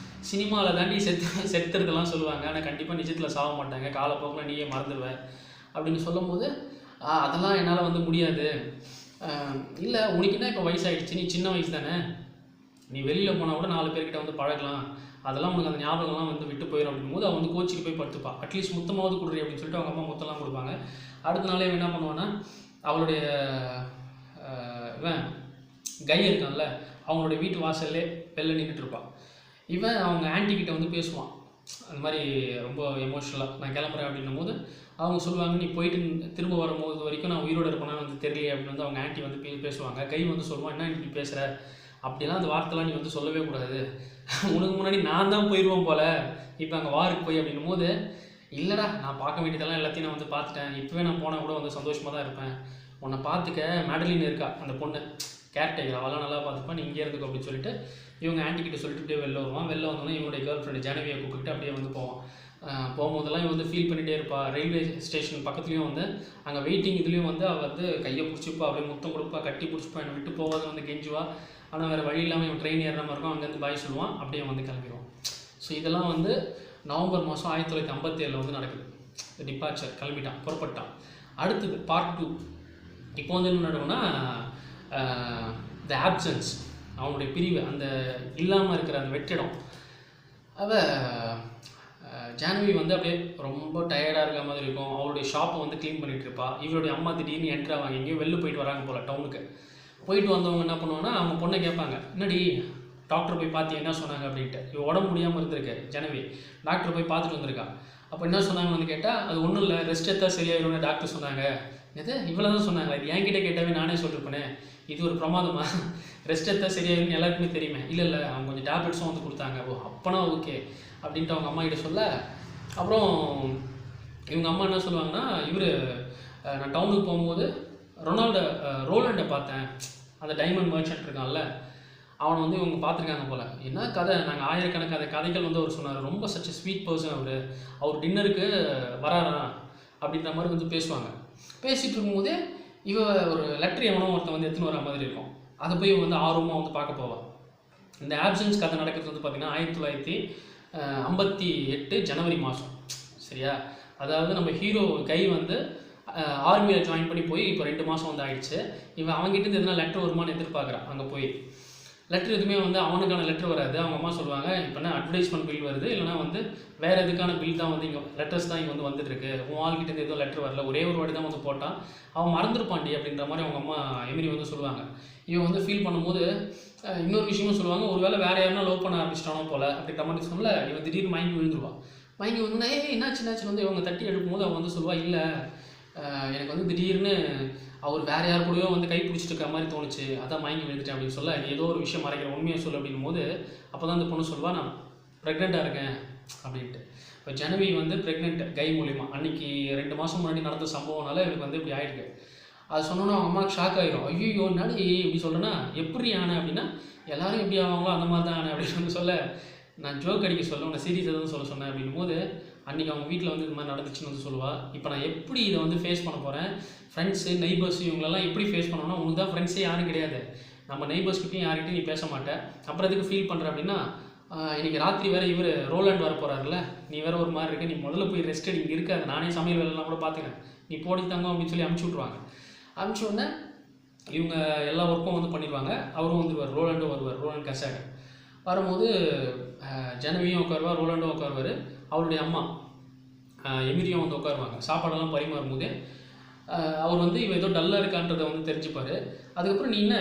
சினிமாவில் தாண்டி செத்துறதெல்லாம் சொல்லுவாங்க, ஆனால் கண்டிப்பாக நிஜத்தில் சாக மாட்டாங்க, காலப்போக்கில் நீயே மறந்துடுவேன் அப்படின்னு சொல்லும்போது, அதெல்லாம் என்னால் வந்து முடியாது, இல்லை உனக்கு என்ன இப்போ வயசாகிடுச்சு, நீ சின்ன வயசு தானே, நீ வெளியில் போனால் கூட 4 பேர்கிட்ட வந்து பழகலாம், அதெல்லாம் உனக்கு அந்த ஞாபகம்லாம் வந்து விட்டு போயிடும் அப்படிங்கும்போது அவன் வந்து கோச்சிக்கு போய் படுத்துப்பான். அட்லீஸ்ட் முத்தமாவது கொடுறி அப்படின்னு சொல்லிட்டு அவங்க அம்மா முத்தம்லாம் கொடுப்பாங்க. அடுத்த நாளே என்ன பண்ணுவான்னா, அவளுடைய இவன் கை இருக்கான்ல, அவங்களுடைய வீட்டு வாசல்லே வெளில நின்றுட்டு இருப்பான். இவன் அவங்க ஆன்ட்டிக்கிட்ட வந்து பேசுவான், அந்த மாதிரி ரொம்ப எமோஷ்னலாக, நான் கிளம்புறேன் அப்படின்னும் போது அவங்க சொல்லுவாங்க, நீ போயிட்டு திரும்ப வரும்போது வரைக்கும் நான் உயிரோடு இருப்பேனா வந்து தெரியலையே அப்படின்னு வந்து அவங்க ஆன்ட்டி வந்து பேசுவாங்க. கை வந்து சொல்லுவான், என்ன இப்படி பேசுகிற, அப்படிலாம் அந்த வார்த்தைலாம் நீ வந்து சொல்லவே கூடாது, உனக்கு முன்னாடி நான் தான் போயிடுவேன் போல் இப்போ அங்கே வாருக்கு போய் அப்படின்னும் போது, இல்லைடா நான் பார்க்க வேண்டியதெல்லாம் எல்லாத்தையும் நான் வந்து பார்த்துட்டேன், இப்போவே நான் போனால் கூட வந்து சந்தோஷமாக தான் இருப்பேன், உன்னை பார்த்துக்க மேடலின் இருக்கா அந்த பொண்ணு கேர்டேக்கர், அவெல்லாம் நல்லா பார்த்துப்பா, நீ இங்கே இருந்துக்கோ அப்படின்னு சொல்லிட்டு இவங்க ஆன்ட்டிக்கிட்ட சொல்லிட்டு அப்படியே வெளில வருவான். வெளில வந்தோடனே இவனுடைய கேர்ள் ஃப்ரெண்டு ஜனவியை கூப்பிட்டு அப்படியே வந்து போவான். போகும்போதெல்லாம் இவன் வந்து ஃபீல் பண்ணிகிட்டே இருப்பா. ரயில்வே ஸ்டேஷன் பக்கத்துலேயும் வந்து அங்கே வெயிட்டிங் இதுலேயும் வந்து அவள் வந்து கையை பிடிச்சிப்பா, அப்படியே முத்தம் கொடுப்பா, கட்டி பிடிச்சிப்பா, என்னை விட்டு போகாத வந்து கெஞ்சுவா. ஆனால் வேறு வழி இல்லாமல் இவன் ட்ரெயின் ஏறுற மாதிரி இருக்கும், அங்கேருந்து பாய் சொல்லுவான், அப்படியே வந்து கிளம்பிடுவான். ஸோ இதெல்லாம் வந்து நவம்பர் மாதம் 1957 வந்து நடக்குது. டிபார்ச்சர், கிளம்பிட்டான், புறப்பட்டான். அடுத்தது பார்ட் 2. இப்போ வந்து என்ன நடக்கும்னா த ஆப்சன்ஸ், அவனுடைய பிரிவு, அந்த இல்லாமல் இருக்கிற அந்த வெற்றிடம். ஜான்வி வந்து அப்படியே ரொம்ப டயர்டாக இருக்க மாதிரி இருக்கும். அவருடைய ஷாப்பை வந்து க்ளீன் பண்ணிகிட்டு இருப்பா. இவருடைய அம்மா திடீர்னு என்ட்ரு ஆவாங்க, எங்கேயோ வெளில போயிட்டு வராங்க போல் டவுனுக்கு. போயிட்டு வந்தவங்க என்ன பண்ணுவாங்கன்னா அவங்க பொண்ணை கேட்பாங்க, என்னடி டாக்டர் போய் பார்த்து என்ன சொன்னாங்க அப்படின்ட்டு. இவன் உடம்பு முடியாமல் இருந்திருக்கு ஜனவி, டாக்டர் போய் பார்த்துட்டு வந்திருக்கா. அப்போ என்ன சொன்னாங்கன்னு கேட்டால், அது ஒன்றும் இல்லை, ரெஸ்ட் எடுத்தால் சரியாயிரும்னு டாக்டர் சொன்னாங்க. எது இவ்வளோ தான் சொன்னாங்க, இது என்கிட்ட கேட்டாவே நானே சொல்லிருப்பேனே, இது ஒரு பிரமாதமா, ரெஸ்ட் எடுத்தால் சரியாயிரும்னு எல்லாருக்குமே தெரியுமே. இல்லை அவங்க கொஞ்சம் டேப்லெட்ஸும் வந்து கொடுத்தாங்க. ஓ அப்போனா ஓகே அப்படின்ட்டு அவங்க அம்மா கிட்ட சொல்ல, அப்புறம் இவங்க அம்மா என்ன சொல்லுவாங்கன்னா, நான் டவுனுக்கு போகும்போது ரோலண்டை பார்த்தேன், அந்த டைமண்ட் மர்ச்சன்ட் இருக்கான்ல, அவனை வந்து இவங்க பார்த்துருக்காங்க போல். என்ன கதை, நாங்கள் ஆயிரக்கணக்கான கதைகள் வந்து அவர் சொன்னார், ரொம்ப சச் ஸ்வீட் பர்சன் அவர் டின்னருக்கு வராரா அப்படின்ற மாதிரி வந்து பேசுவாங்க. பேசிகிட்டு இருக்கும்போதே ஒரு லெட்டர் எவனோ ஒருத்தன் வந்து எடுத்துன்னு வர மாதிரி இருக்கும். அதை போய் வந்து ஆர்வமாக வந்து பார்க்க போவான். இந்த ஆப்சன்ஸ் கதை நடக்கிறது வந்து பார்த்திங்கன்னா 1958 ஜனவரி மாதம். சரியா, அதாவது நம்ம ஹீரோ கை வந்து ஆர்மியில் ஜாயின் பண்ணி போய் இப்போ 2 மாதம் வந்து ஆயிடுச்சு. இவன் அவங்ககிட்ட எதுனா லெட்டர் வருமானு எதிர்பார்க்குறான். அங்கே போய் லெட்டர் எதுவுமே வந்து அவனுக்கான லெட்டர் வராது. அவங்க அம்மா சொல்லுவாங்க, இப்போ என்ன அட்வர்டைஸ்மெண்ட் பில் வருது, இல்லைனா வந்து வேறு எதுக்கான பில் தான் வந்து இங்கே லெட்டர்ஸ் தான் இங்கே வந்து வந்துட்டுருக்கு, உன் ஆள்கிட்ட எதுவும் லெட்டர் வரல, ஒரே ஒரு வாட்டி தான் வந்து போட்டான், அவன் மறந்துருப்பாண்டி அப்படின்ற மாதிரி அவங்க அம்மா எமிரி வந்து சொல்லுவாங்க. இவன் வந்து ஃபீல் பண்ணும்போது இன்னொரு விஷயமும் சொல்லுவாங்க, ஒரு வேளை வேறு யாருன்னா லவ் பண்ண ஆரம்பிச்சிட்டானோ போல் அப்படின்ற மாதிரி சொல்ல, இவன் திடீர்னு மயங்கி விழுந்துருவான். மயங்கி வந்து என்னாச்சு வந்து இவங்க தட்டி எழுப்பும்போது அவன் வந்து சொல்லுவாள், இல்லை எனக்கு வந்து திடீர்னு அவர் வேறு யார் கூடயோ வந்து கை பிடிச்சிட்டு இருக்கிற மாதிரி தோணுச்சு, அதான் மயங்கி விழுந்துட்டேன் அப்படின்னு சொல்ல, நீ ஏதோ ஒரு விஷயம் மறைக்கிற, உண்மையை சொல்லு அப்படின்னும் போது அப்போ தான் அந்த பொண்ணு சொல்லுவாள், நான் ப்ரெக்னெண்ட்டாக இருக்கேன் அப்படின்ட்டு. இப்போ ஜனவி வந்து ப்ரெக்னென்ட் கை மூலிமா, அன்றைக்கி 2 மாதம் முன்னாடி நடந்த சம்பவம்னால எனக்கு வந்து இப்படி ஆகிருக்கு. அது சொன்னோன்னா அவங்க அம்மாவுக்கு ஷாக் ஆகிடும். ஐயோ என்னாடி இப்படி சொல்கிறேன்னா, எப்படி ஆனேன் அப்படின்னா, எல்லோரும் எப்படி ஆவாங்களோ அந்த மாதிரி தான் ஆனேன் அப்படின்னு வந்து சொல்ல, நான் ஜோக் அடிக்க சொல்ல, உன்னை சீரியஸாக தான் சொல்ல சொன்னேன் அப்படின்னும் போது, அன்றைக்கி அவங்க வீட்டில் வந்து இது மாதிரி நடந்துச்சுன்னு வந்து சொல்லுவாள். இப்போ நான் எப்படி இதை வந்து ஃபேஸ் பண்ண போகிறேன், ஃப்ரெண்ட்ஸு நெய்பர்ஸு இவங்களெல்லாம் எப்படி ஃபேஸ் பண்ணணும்னா, உனக்கு தான் ஃப்ரெண்ட்ஸே யாரும் கிடையாது, நம்ம நெய்பர்ஸ்கிட்டையும் யார்கிட்டையும் நீ பேச மாட்டேன், அப்புறம் எதுக்கு ஃபீல் பண்ணுற அப்படின்னா, இன்றைக்கி ராத்திரி வேறு ரோலண்ட் வர போகிறாருல்ல, நீ வேறு ஒரு மாதிரி இருக்கு, நீ முதல்ல போய் ரெஸ்ட் எடு, இங்கே இருக்காது, நானே சமையல் வேலைலாம் கூட பார்த்துக்கிறேன், நீ போடி தங்க அப்படின்னு சொல்லி அனுப்பிச்சி விட்ருவாங்க. அனுப்பிச்சி உடனே இவங்க எல்லா ஒர்க்கும் வந்து பண்ணிடுவாங்க. அவரும் வந்துடுவார், ரோலண்டும் வருவார், ரோலண்ட் கசாட் வரும்போது ஜனவியும் உட்காருவார், ரோலண்டும் உட்காருவார், அவருடைய அம்மா எமிரியும் வந்து உட்காருவாங்க. சாப்பாடெல்லாம் பரிமாறும் போதே அவர் வந்து இவன் ஏதோ டல்லாக இருக்கான்றதை வந்து தெரிஞ்சுப்பார். அதுக்கப்புறம் நீ என்ன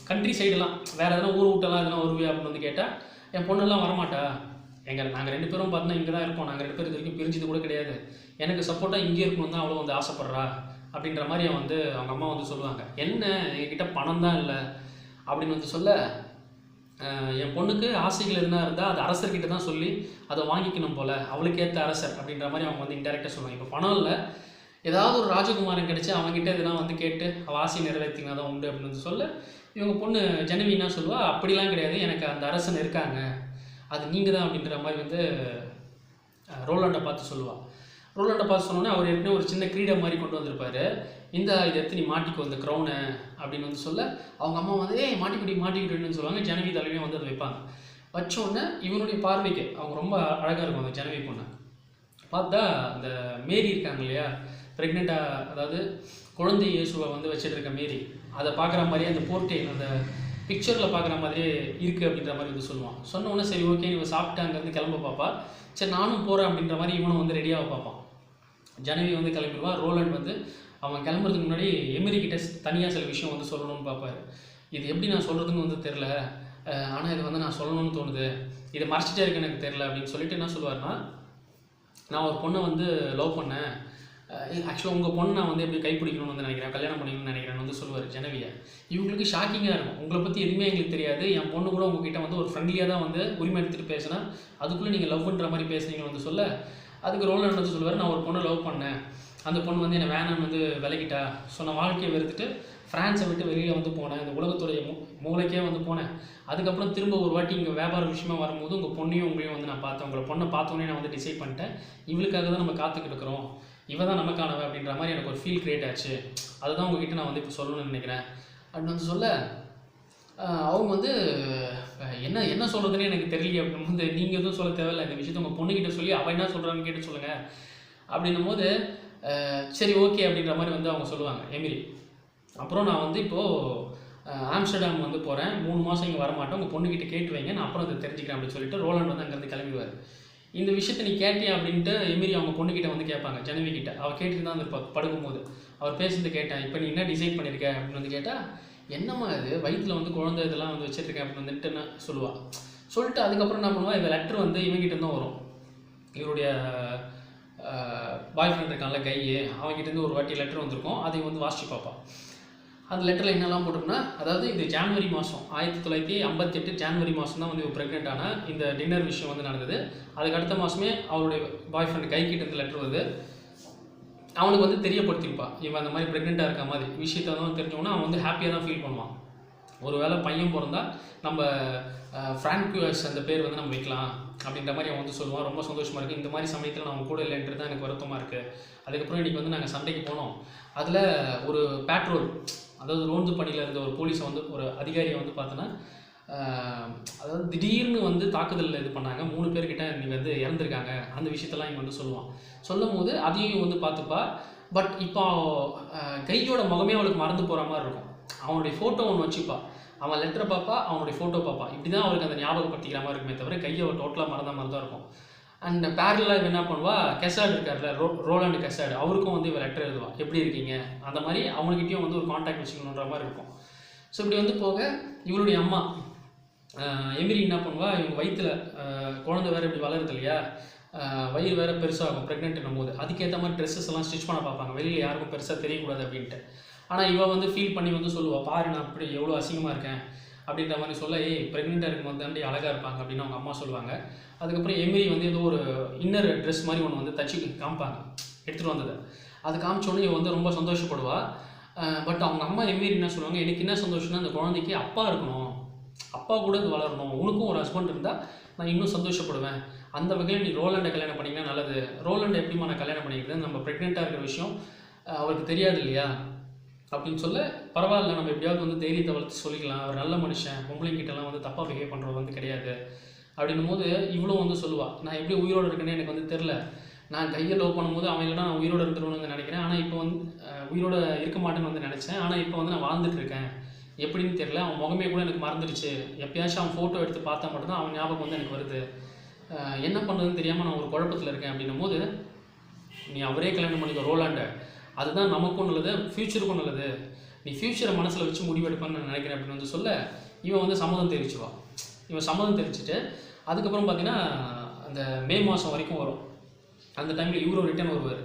கண்ட்ரி சைடெல்லாம் வேறு எதனா ஊர் விட்டெல்லாம் எதனா வருவியா அப்படின்னு வந்து கேட்டால், என் பொண்ணெல்லாம் வரமாட்டா, நாங்கள் 2 பேரும் பார்த்தீங்கன்னா இங்கே தான் இருப்போம், நாங்கள் 2 பேர் இது வரைக்கும் பிரிஞ்சது கூட கிடையாது, எனக்கு சப்போர்ட்டாக இங்கே இருக்கணும் தான் அவ்வளோ வந்து ஆசைப்பட்றா அப்படின்ற மாதிரி அவன் வந்து அவங்க அம்மா வந்து சொல்லுவாங்க. என்ன என்கிட்ட பணம் தான் இல்லை அப்படின்னு வந்து சொல்ல, என் பொண்ணுக்கு ஆசைகள் எதுனா இருந்தால் அது அரசர்கிட்ட தான் சொல்லி அதை வாங்கிக்கணும் போல், அவளுக்கு ஏற்ற அரசர் அப்படின்ற மாதிரி அவங்க வந்து இன்டெரக்டாக சொல்லுவாங்க. இப்போ பணம் இல்லை, ஏதாவது ஒரு ராஜகுமாரன் கிடச்சி அவங்ககிட்ட எதுனா வந்து கேட்டு அவள் ஆசையை நிறைவேற்றினா தான் உண்டு அப்படின்னு வந்து சொல்ல, இவங்க பொண்ணு ஜனவி என்ன சொல்லுவா, அப்படிலாம் கிடையாது, எனக்கு அந்த அரசன் இருக்காங்க, அது நீங்கள் தான் அப்படின்ற மாதிரி வந்து ரோலண்டை பார்த்து சொல்லுவாள். ரோலண்டை பார்த்து சொன்னோன்னே அவர் ஏற்கனவே ஒரு சின்ன கிரீடம் மாதிரி கொண்டு வந்திருப்பார், இதை எடுத்து நீ மாட்டிக்கோ இந்த க்ரௌனை அப்படின்னு வந்து சொல்ல, அவங்க அம்மா வந்து மாட்டிக்கிட்டுன்னு சொல்லுவாங்க. ஜனவி தலைவியும் வந்து அதை வைப்பாங்க. வச்சோடனே இவனுடைய பார்வைக்கு அவங்க ரொம்ப அழகாக இருக்கும். அந்த ஜனவி பொண்ணை பார்த்தா அந்த மேரி இருக்காங்க இல்லையா, ப்ரெக்னெண்ட்டாக, அதாவது குழந்தை இயேசுவை வந்து வச்சுட்டு இருக்க மேரி, அதை பார்க்குற மாதிரியே அந்த போர்ட்ரேட் அந்த பிக்சரில் பார்க்குற மாதிரியே இருக்குது அப்படின்ற மாதிரி வந்து சொல்லுவான். சொன்னோடனே சரி ஓகே இவன் சாப்பிட்டு அங்கேருந்து கிளம்ப பார்ப்பா, சரி நானும் போகிறேன் அப்படின்ற மாதிரி இவனும் வந்து ரெடியாக பார்ப்பான். ஜனவி வந்து கிளம்பிடுவான். ரோலண்ட் வந்து அவன் கிளம்புறதுக்கு முன்னாடி எமிரிக்கிட்ட தனியாக சில விஷயம் வந்து சொல்லணும்னு பார்ப்பார். இது எப்படி நான் சொல்கிறதுன்னு வந்து தெரில, ஆனால் இது வந்து நான் சொல்லணும்னு தோணுது, இதை மறைச்சிட்டே இருக்கு எனக்கு தெரில அப்படின்னு சொல்லிட்டு என்ன சொல்லுவார்னா, நான் ஒரு பொண்ணை வந்து லவ் பண்ணேன், ஆக்சுவலாக உங்கள் பொண்ணு நான் வந்து எப்படி கைப்பிடிக்கணும்னு வந்து நினைக்கிறேன், கல்யாணம் பண்ணிக்கணும்னு நினைக்கிறேன்னு வந்து சொல்லுவார் ஜெனவியை. இவங்களுக்கு ஷாக்கிங்காக இருக்கும், உங்களை பற்றி எதுவுமே எங்களுக்கு தெரியாது, என் பொண்ணு கூட உங்ககிட்ட வந்து ஒரு ஃப்ரெண்ட்லியாக தான் வந்து உரிமை எடுத்துகிட்டு பேசினா அதுக்குள்ளே நீங்கள் லவ்ன்ற மாதிரி பேசுனீங்கன்னு வந்து சொல்ல, அதுக்கு ரோலண்ட் வந்து சொல்லுவார், நான் ஒரு பொண்ணை லவ் பண்ணேன், அந்த பொண்ணு வந்து என்னை வேணான்னு வந்து விலகிட்டா, ஸோ நான் வாழ்க்கையை வெறுத்துட்டு ஃப்ரான்ஸை விட்டு வெளியில் வந்து போனேன், இந்த உலகத்துடைய மூளைக்கே வந்து போனேன், அதுக்கப்புறம் திரும்ப ஒரு வாட்டி இங்கே வியாபார விஷயமா வரும்போது உங்கள் பொண்ணையும் உங்களையும் வந்து நான் பார்த்தேன், உங்களை பொண்ணை பார்த்தோன்னே நான் வந்து டிசைட் பண்ணிட்டேன், இவளுக்காக தான் நம்ம காத்துக்கிட்டு இருக்கிறோம், இவ தான் நமக்கானவ அப்படின்ற மாதிரி எனக்கு ஒரு ஃபீல் க்ரியேட் ஆச்சு, அதுதான் உங்ககிட்ட நான் வந்து இப்போ சொல்லணும்னு நினைக்கிறேன் அப்படின்னு வந்து சொல்ல, அவங்க வந்து என்ன என்ன சொல்கிறதுனே எனக்கு தெரியல அப்படின்னு வந்து, நீங்கள் எதுவும் சொல்ல தேவையில்லை, இந்த விஷயத்த உங்கள் பொண்ணுக்கிட்ட சொல்லி அவள் என்ன சொல்கிறான்னு கேட்டு சொல்லுங்கள் அப்படின்னும் போது, சரி ஓகே அப்படின்ற மாதிரி வந்து அவங்க சொல்லுவாங்க எமிலி. அப்புறம் நான் வந்து இப்போது ஆம்ஸ்டர்டாம் வந்து போகிறேன், 3 மாதம் இங்கே வரமாட்டேன், உங்கள் பொண்ணுக்கிட்ட கேட்டு வைங்க, நான் அப்புறம் அதை தெரிஞ்சுக்கிறேன் அப்படின்னு சொல்லிட்டு ரோலண்ட் வந்து அங்கேருந்து கிளம்பிடுவார். இந்த விஷயத்தை நீ கேட்டியா அப்படின்ட்டு எமிலி அவங்க பொண்ணுக்கிட்ட வந்து கேட்பாங்க, ஜெனவி கிட்ட. அவள் கேட்டுட்டு தான் வந்து படுக்கும்போது அவர் பேசுறது கேட்டேன், இப்போ நீ என்ன டிசைட் பண்ணியிருக்க அப்படின்னு வந்து கேட்டால், என்னம்மா இது வயிற்றில் வந்து குழந்தை இதெல்லாம் வந்து வச்சுருக்கேன் அப்படின்னு வந்துட்டு என்ன சொல்லுவாள். சொல்லிட்டு அதுக்கப்புறம் என்ன பண்ணுவா, இந்த லெட்டர் வந்து இவங்கிட்ட தான் வரும், இவருடைய பாய் ஃப்ரெண்ட் இருக்கான்ல கை, அவங்ககிட்டேருந்து ஒரு வாட்டி லெட்டர் வந்திருக்கும், அதை வந்து வாசிச்சு பார்ப்பான். அந்த லெட்டரில் என்னெல்லாம் போட்டிருக்குன்னா, அதாவது இது ஜான்வரி மாதம் 1958 ஜான்வரி மாதம் தான் வந்து இவள் ப்ரெக்னென்ட் ஆன இந்த டின்னர் விஷயம் வந்து நடந்தது. அதுக்கு அடுத்த மாதமே அவருடைய பாய் ஃப்ரெண்ட் கைக்கிட்ட இருந்து லெட்டர் வருது, அவனுக்கு வந்து தெரியப்படுத்தியிருப்பான் இவன் அந்த மாதிரி ப்ரெக்னெண்ட்டாக இருக்க மாதிரி விஷயத்த தான் தெரிஞ்சோன்னா அவன் வந்து ஹாப்பியாக தான் ஃபீல் பண்ணுவான். ஒரு வேளை பையன் பிறந்தா நம்ம ஃப்ரான்குயஸ் அந்த பேர் வந்து நம்ம வைக்கலாம் அப்படின்ற மாதிரி அவன் வந்து சொல்லுவான். ரொம்ப சந்தோஷமாக இருக்குது, இந்த மாதிரி சமயத்தில் நான் அவன் கூட இல்லைன்றது தான் எனக்கு வருத்தமாக இருக்குது. அதுக்கப்புறம் இன்றைக்கி வந்து நாங்கள் சண்டைக்கு போனோம், அதில் ஒரு பேட்ரோல், அதாவது ரோந்து பணியில் இருந்த ஒரு போலீஸை வந்து ஒரு அதிகாரியை வந்து பார்த்தோன்னா, அதாவது திடீர்னு வந்து தாக்குதலில் இது பண்ணாங்க, 3 பேர்கிட்ட நீங்கள் வந்து இறந்துருக்காங்க, அந்த விஷயத்தெல்லாம் இங்கே வந்து சொல்லுவான். சொல்லும் போது அதையும் வந்து பார்த்துப்பா. பட் இப்போ கையோட முகமே அவளுக்கு மறந்து போகிற மாதிரி இருக்கும். அவனுடைய ஃபோட்டோ ஒன்று வச்சுப்பா, அவன் லெட்டரை பார்ப்பா, அவனுடைய ஃபோட்டோ பார்ப்பா, இப்படி தான் அவளுக்கு அந்த ஞாபகப்படுத்திக்கிற மாதிரி இருக்குமே தவிர கையை அவள் டோட்டலாக மறந்த மாதிரி தான் இருக்கும். அண்ட் பேரலாக என்ன பண்ணுவா, கெசாட் இருக்கார்ல, ரோலாண்டு கெசாட், அவருக்கும் வந்து இவள் லெட்டர் எழுதுவாள், எப்படி இருக்கீங்க அந்த மாதிரி அவங்ககிட்டயும் வந்து ஒரு கான்டாக்ட் வச்சுக்கணுன்ற மாதிரி இருக்கும். ஸோ இப்படி வந்து போக இவளுடைய அம்மா எமிலி என்ன பண்ணுவா, இவங்க வயிற்றில் குழந்தை வேறு இப்படி வளருது இல்லையா, வயிறு வேறு பெருசாகும் ப்ரெக்னென்ட்னும் போது, அதுக்கேற்ற மாதிரி ட்ரெஸ்ஸஸ் எல்லாம் ஸ்டிச் பண்ண பார்ப்பாங்க, வெளியில் யாருக்கும் பெருசாக தெரியக்கூடாது அப்படின்ட்டு. ஆனால் இவள் வந்து ஃபீல் பண்ணி வந்து சொல்லுவாள், பாரு நான் அப்படி எவ்வளோ அசிங்கமாக இருக்கேன் அப்படின்ற மாதிரி சொல்ல, ப்ரெக்னெண்ட்டாக இருக்கும்போது தாண்டி அழகாக இருப்பாங்க அப்படின்னு அவங்க அம்மா சொல்லுவாங்க. அதுக்கப்புறம் எமிலி வந்து ஏதோ ஒரு இன்னர் ட்ரெஸ் மாதிரி ஒன்று வந்து தச்சு காமிப்பாங்க, எடுத்துகிட்டு வந்தது. அது காமிச்சோன்னே இவன் வந்து ரொம்ப சந்தோஷப்படுவாள். பட் அவங்க அம்மா எமிலி என்ன சொல்லுவாங்க, எனக்கு என்ன சந்தோஷம்னா அந்த குழந்தைக்கு அப்பா இருக்கணும், அப்பா கூட இது வளரணும், உனக்கும் ஒரு ஹஸ்பண்ட் இருந்தால் நான் இன்னும் சந்தோஷப்படுவேன், அந்த வகையில் நீ ரோலண்டை கல்யாணம் பண்ணிங்கன்னா நல்லது. ரோலண்டை எப்படிமா நான் கல்யாணம் பண்ணிக்கிறேன், நம்ம ப்ரெக்னெண்ட்டாக இருக்கிற விஷயம் அவருக்கு தெரியாது இல்லையா அப்படின்னு சொல்ல, பரவாயில்ல நம்ம எப்படியாவது வந்து தைரியத்தை வளர்த்து சொல்லிக்கலாம், அவர் நல்ல மனுஷன், பொம்பளைங்கிட்டலாம் வந்து தப்பாக பிஹேவ் பண்ணுறது வந்து கிடையாது அப்படின்னும் போது இவ்வளோ வந்து சொல்லுவாள், நான் எப்படி உயிரோடு இருக்கேன்னு எனக்கு வந்து தெரில, நான் கையை லவ் பண்ணும்போது அவன் இல்லைனா நான் உயிரோடு இருந்துருவேன்னு வந்து நினைக்கிறேன், ஆனால் இப்போ வந்து உயிரோடு இருக்க மாட்டேன்னு வந்து நினச்சேன், ஆனால் இப்போ வந்து நான் வாழ்ந்துட்டுருக்கேன், எப்படின்னு தெரியல, அவன் முகமே கூட எனக்கு மறந்துடுச்சு, எப்பயாச்சும் அவன் ஃபோட்டோ எடுத்து பார்த்தா மட்டும்தான் அவன் ஞாபகம் வந்து எனக்கு வருது, என்ன பண்ணுறதுன்னு தெரியாமல் நான் ஒரு குழப்பத்தில் இருக்கேன் அப்படின்னும் போது, நீ அவரே கல்யாணம் பண்ணிக்க ரோலாண்டை, அதுதான் நமக்கும் நல்லது, ஃப்யூச்சருக்கும் நல்லது, நீ ஃப்யூச்சரை மனசில் வச்சு முடிவெடுப்பேன்னு நான் நினைக்கிறேன் அப்படின்னு வந்து சொல்ல, இவன் வந்து சம்மதம் தெரிவிச்சுவான். இவன் சம்மதம் தெரிவிச்சுட்டு அதுக்கப்புறம் பார்த்தீங்கன்னா அந்த மே மாதம் வரைக்கும் வரும், அந்த டைமில் இவரும் ரிட்டர்ன் வருவார்,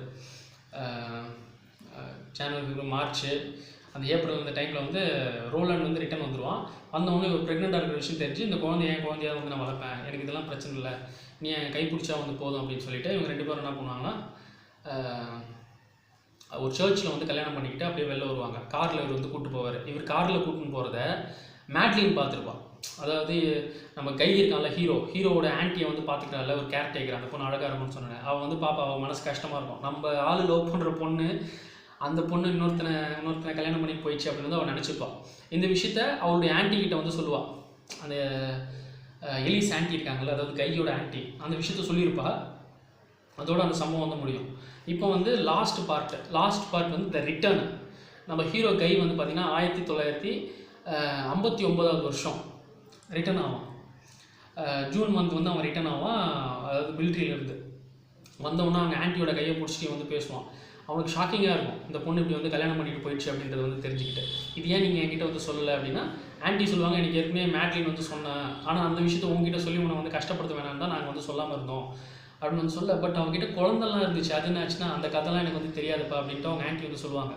ஜனவரி மார்ச் அந்த ஏப்ரல் அந்த டைமில் வந்து ரோலாண்ட் வந்து ரிட்டர்ன் வந்துடுவான். வந்தவொடனே ஒரு ப்ரெக்னெண்ட்டாக இருக்கிற விஷயம் தெரிஞ்சு, இந்த குழந்தைய என் குழந்தையாக வந்து நான் வளர்ப்பேன், எனக்கு இதெல்லாம் பிரச்சனை இல்லை, நீ என் கை பிடிச்சா வந்து போதும் அப்படின்னு சொல்லிட்டு இவங்க 2 பேரும் என்ன பண்ணுவாங்கன்னா, ஒரு சர்ச்சில் வந்து கல்யாணம் பண்ணிக்கிட்டு அப்படியே வெளில வருவாங்க. காரில் இவர் வந்து கூப்பிட்டு போவார். இவர் காரில் கூப்பிட்டு போகிறத மேட்லின் பார்த்துருப்பான். அதாவது நம்ம கை இருக்கான்ல ஹீரோவோட ஆன்ட்டியை வந்து பார்த்துக்கிறாள், ஒரு கேரக்டர், அந்த பொண்ணு அழகாக இருக்கும்னு சொன்னேன். அவள் வந்து பாப்பா, அவள் மனசு கஷ்டமாக இருக்கும், நம்ம ஆள் லவ் பண்ணுற பொண்ணு அந்த பொண்ணு இன்னொருத்தனை கல்யாணம் பண்ணி போயிடுச்சு அப்படின்னு வந்து அவள் நினச்சிப்பாள். இந்த விஷயத்த அவளுடைய ஆன்ட்டிக்கிட்ட வந்து சொல்லுவாள். அந்த எலிஸ் ஆன்ட்டி இருக்காங்கள்ல, அதாவது கையோட ஆன்ட்டி, அந்த விஷயத்த சொல்லியிருப்பா. அதோடு அந்த சம்பவம் வந்து முடியும். இப்போ வந்து லாஸ்ட் பார்ட் வந்து த ரிட்டர்ன். நம்ம ஹீரோ கை வந்து பார்த்திங்கன்னா 1959 வருஷம் ரிட்டர்ன் ஆவான். ஜூன் மந்த் வந்து அவன் ரிட்டர்ன் ஆவான், அதாவது மிலிட்ரியிலேருந்து வந்தவொன்னே அவங்க ஆன்ட்டியோட கையை பிடிச்சிட்டு வந்து பேசுவான். அவனுக்கு ஷாக்கிங்காக இருக்கும், இந்த பொண்ணு இப்படி வந்து கல்யாணம் பண்ணிட்டு போயிடுச்சு அப்படின்றது வந்து தெரிஞ்சுக்கிட்டு. இது ஏன் நீங்கள் என்கிட்ட வந்து சொல்லலை அப்படின்னா, ஆன்ட்டி சொல்லுவாங்க, எனக்கு ஏற்கனவே மேட்லின் வந்து சொன்னேன், ஆனால் அந்த விஷயத்தை உங்ககிட்ட சொல்லி உன்னை வந்து கஷ்டப்படுத்த வேணான்னு தான் நாங்கள் வந்து சொல்லாமல் இருந்தோம் அப்படின்னு வந்து சொல்ல, பட் அவங்ககிட்ட குழந்தெல்லாம் இருந்துச்சு. அது என்ன ஆச்சுன்னா, அந்த கதைலாம் எனக்கு வந்து தெரியாதுப்பா அப்படின்ட்டு அவங்க ஆன்ட்டி வந்து சொல்லுவாங்க.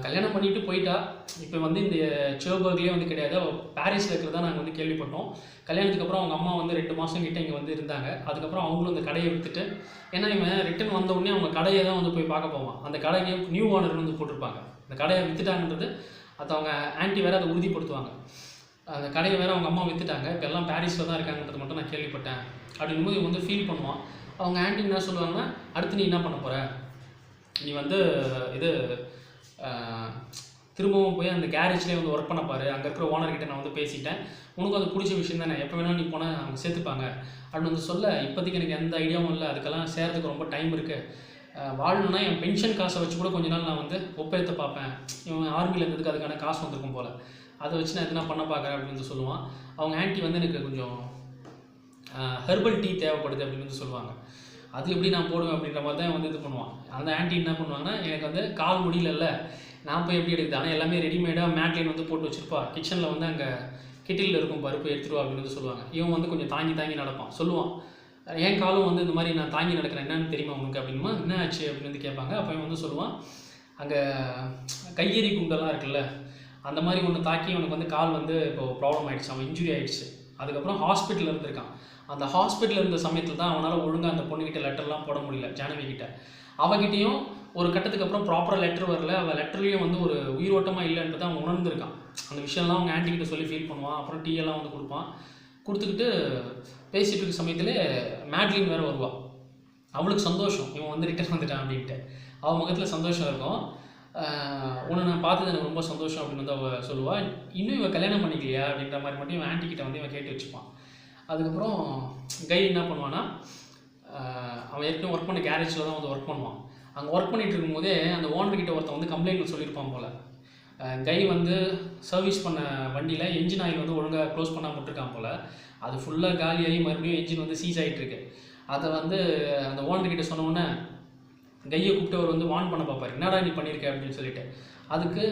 கல்யாணம் பண்ணிட்டு போயிட்டா. இப்போ வந்து இந்த சோபர்க்லேயே வந்து கிடையாது, அவள் பாரிஸில் இருக்கிறதா நாங்கள் வந்து கேள்விப்பட்டோம். கல்யாணத்துக்கு அப்புறம் அவங்க அம்மா வந்து 2 மாதம் கிட்ட இங்கே வந்து இருந்தாங்க. அதுக்கப்புறம் அவங்களும் அந்த கடையை விற்றுட்டு, ஏன்னா இவன் ரிட்டர்ன் வந்த உடனே அவங்க கடையை தான் வந்து போய் பார்க்க போவான். அந்த கடையை நியூ ஓனர் வந்து போட்டிருப்பாங்க. அந்த கடையை விற்றுட்டாங்கன்றது அது அவங்க ஆன்ட்டி வேறு அதை உறுதிப்படுத்துவாங்க. அந்த கடையை வேறு அவங்க அம்மா விற்றுட்டாங்க, இப்போ எல்லாம் பாரிஸில் தான் இருக்காங்கன்றது மட்டும் நான் கேள்விப்பட்டேன் அப்படிங்கும்போது இவங்க வந்து ஃபீல் பண்ணுவான். அவங்க ஆன்ட்டி என்ன சொல்லுவாங்கன்னா, அடுத்து நீ என்ன பண்ண போகிற, நீ வந்து இது திரும்பவும் போய் அந்த கேரேஜ்லேயே வந்து ஒர்க் பண்ண பாரு, அங்கே இருக்கிற ஓனர்கிட்ட நான் வந்து பேசிட்டேன், உனக்கு அது பிடிச்ச விஷயம் தானே, எப்போ வேணாலும் நீ போனால் அவங்க சேர்த்துப்பாங்க அப்படின்னு வந்து சொல்ல, இப்போதைக்கு எனக்கு எந்த ஐடியாவும் இல்லை, அதுக்கெல்லாம் சேர்றதுக்கு ரொம்ப டைம் இருக்குது, வாழணுன்னா என் பென்ஷன் காசை வச்சு கூட கொஞ்ச நாள் நான் வந்து ஒப்பேற்ற பார்ப்பேன், இவன் ஆர்மியில் இருந்ததுக்கு அதுக்கான காசு வந்திருக்கும் போல், அதை வச்சு நான் எதுனா பண்ண பார்க்குறேன் அப்படின்னு வந்து சொல்லுவான். அவங்க ஆன்ட்டி வந்து எனக்கு கொஞ்சம் ஹெர்பல் டீ தேவைப்படுது அப்படின்னு வந்து சொல்லுவாங்க. அது எப்படி நான் போடுவேன் அப்படின்ற மாதிரி தான் வந்து இது பண்ணுவான். அந்த ஆன்ட்டி என்ன பண்ணுவாங்கன்னா, எனக்கு வந்து கால் முடியலல்ல, நான் போய் எப்படி எடுக்குது, ஆனால் எல்லாமே ரெடிமேடாக மேட்லைன் வந்து போட்டு வச்சுருப்பா, கிச்சனில் வந்து அங்கே கிட்டிலில் இருக்கும் பருப்பு எடுத்துருவா அப்படின்னு வந்து சொல்லுவாங்க. இவன் வந்து கொஞ்சம் தாங்கி தாங்கி நடப்பான். சொல்லுவான், என் காலும் வந்து இந்த மாதிரி நான் தாங்கி நடக்கிறேன், என்னன்னு தெரியுமா உனக்கு அப்படின்மா, என்ன ஆச்சு அப்படின்னு வந்து கேட்பாங்க. அப்போ இவன் வந்து சொல்லுவான், அங்கே கையெறி குண்டெல்லாம் இருக்குல்ல, அந்த மாதிரி ஒன்று தாக்கி அவனுக்கு வந்து கால் வந்து இப்போது ப்ராப்ளம் ஆகிடுச்சு, அவன் இன்ஜுரி ஆகிடுச்சு. அதுக்கப்புறம் ஹாஸ்பிட்டலில் இருந்திருக்கான். அந்த ஹாஸ்பிட்டலில் இருந்த சமயத்தில் தான் அவனால் ஒழுங்காக அந்த பொண்ணுக்கிட்ட லெட்டர்லாம் போட முடியல, ஜானவி கிட்ட. அவகிட்டையும் ஒரு கட்டத்துக்கு அப்புறம் ப்ராப்பராக லெட்டர் வரல, அவள் லெட்டர்லேயும் வந்து ஒரு உயிரோட்டமாக இல்லைன்றதை அவன் உணர்ந்துருக்கான். அந்த விஷயம்லாம் அவங்க ஆன்ட்டி கிட்ட சொல்லி ஃபீல் பண்ணுவான். அப்புறம் டீ எல்லாம் வந்து கொடுப்பான். கொடுத்துக்கிட்டு பேசிகிட்டு இருக்க சமயத்தில் மேட்லின் வேறு வருவாள். அவளுக்கு சந்தோஷம், இவன் வந்து ரிட்டர்ன் வந்துட்டான் அப்படின்ட்டு. அவள் முகத்தில் சந்தோஷம் இருக்கும். உன்னை நான் பார்த்தது எனக்கு ரொம்ப சந்தோஷம் அப்படின்னு வந்து அவள் சொல்லுவாள். இன்னும் இவன் கல்யாணம் பண்ணிக்கலையா அப்படின்ற மாதிரி மட்டும் இவன் ஆன்ட்டி கிட்ட வந்து இவன் கேட்டு வச்சுப்பான். அதுக்கப்புறம் கை என்ன பண்ணுவான்னா, அவன் ஏற்கனவே ஒர்க் பண்ண கேரேஜில் தான் வந்து ஒர்க் பண்ணுவான். அங்கே ஒர்க் பண்ணிகிட்டு இருக்கும்போதே அந்த ஓனர்கிட்ட ஒருத்தன் வந்து கம்ப்ளைண்ட் சொல்லியிருப்பான் போல், கை வந்து சர்வீஸ் பண்ண வண்டியில் என்ஜின் ஆயில் வந்து ஒழுங்காக க்ளோஸ் பண்ணாமல் விட்டுருக்கான் போல், அது ஃபுல்லாக காலியாகி மறுபடியும் என்ஜின் வந்து சீஸ் ஆகிட்டுருக்கு. அதை வந்து அந்த ஓனர்கிட்ட சொன்னோன்னே கையை கூப்பிட்டு அவர் வந்து வார்ன் பண்ண பார்ப்பார், என்னடா நீ பண்ணியிருக்க அப்படின்னு சொல்லிட்டு. அதுக்கு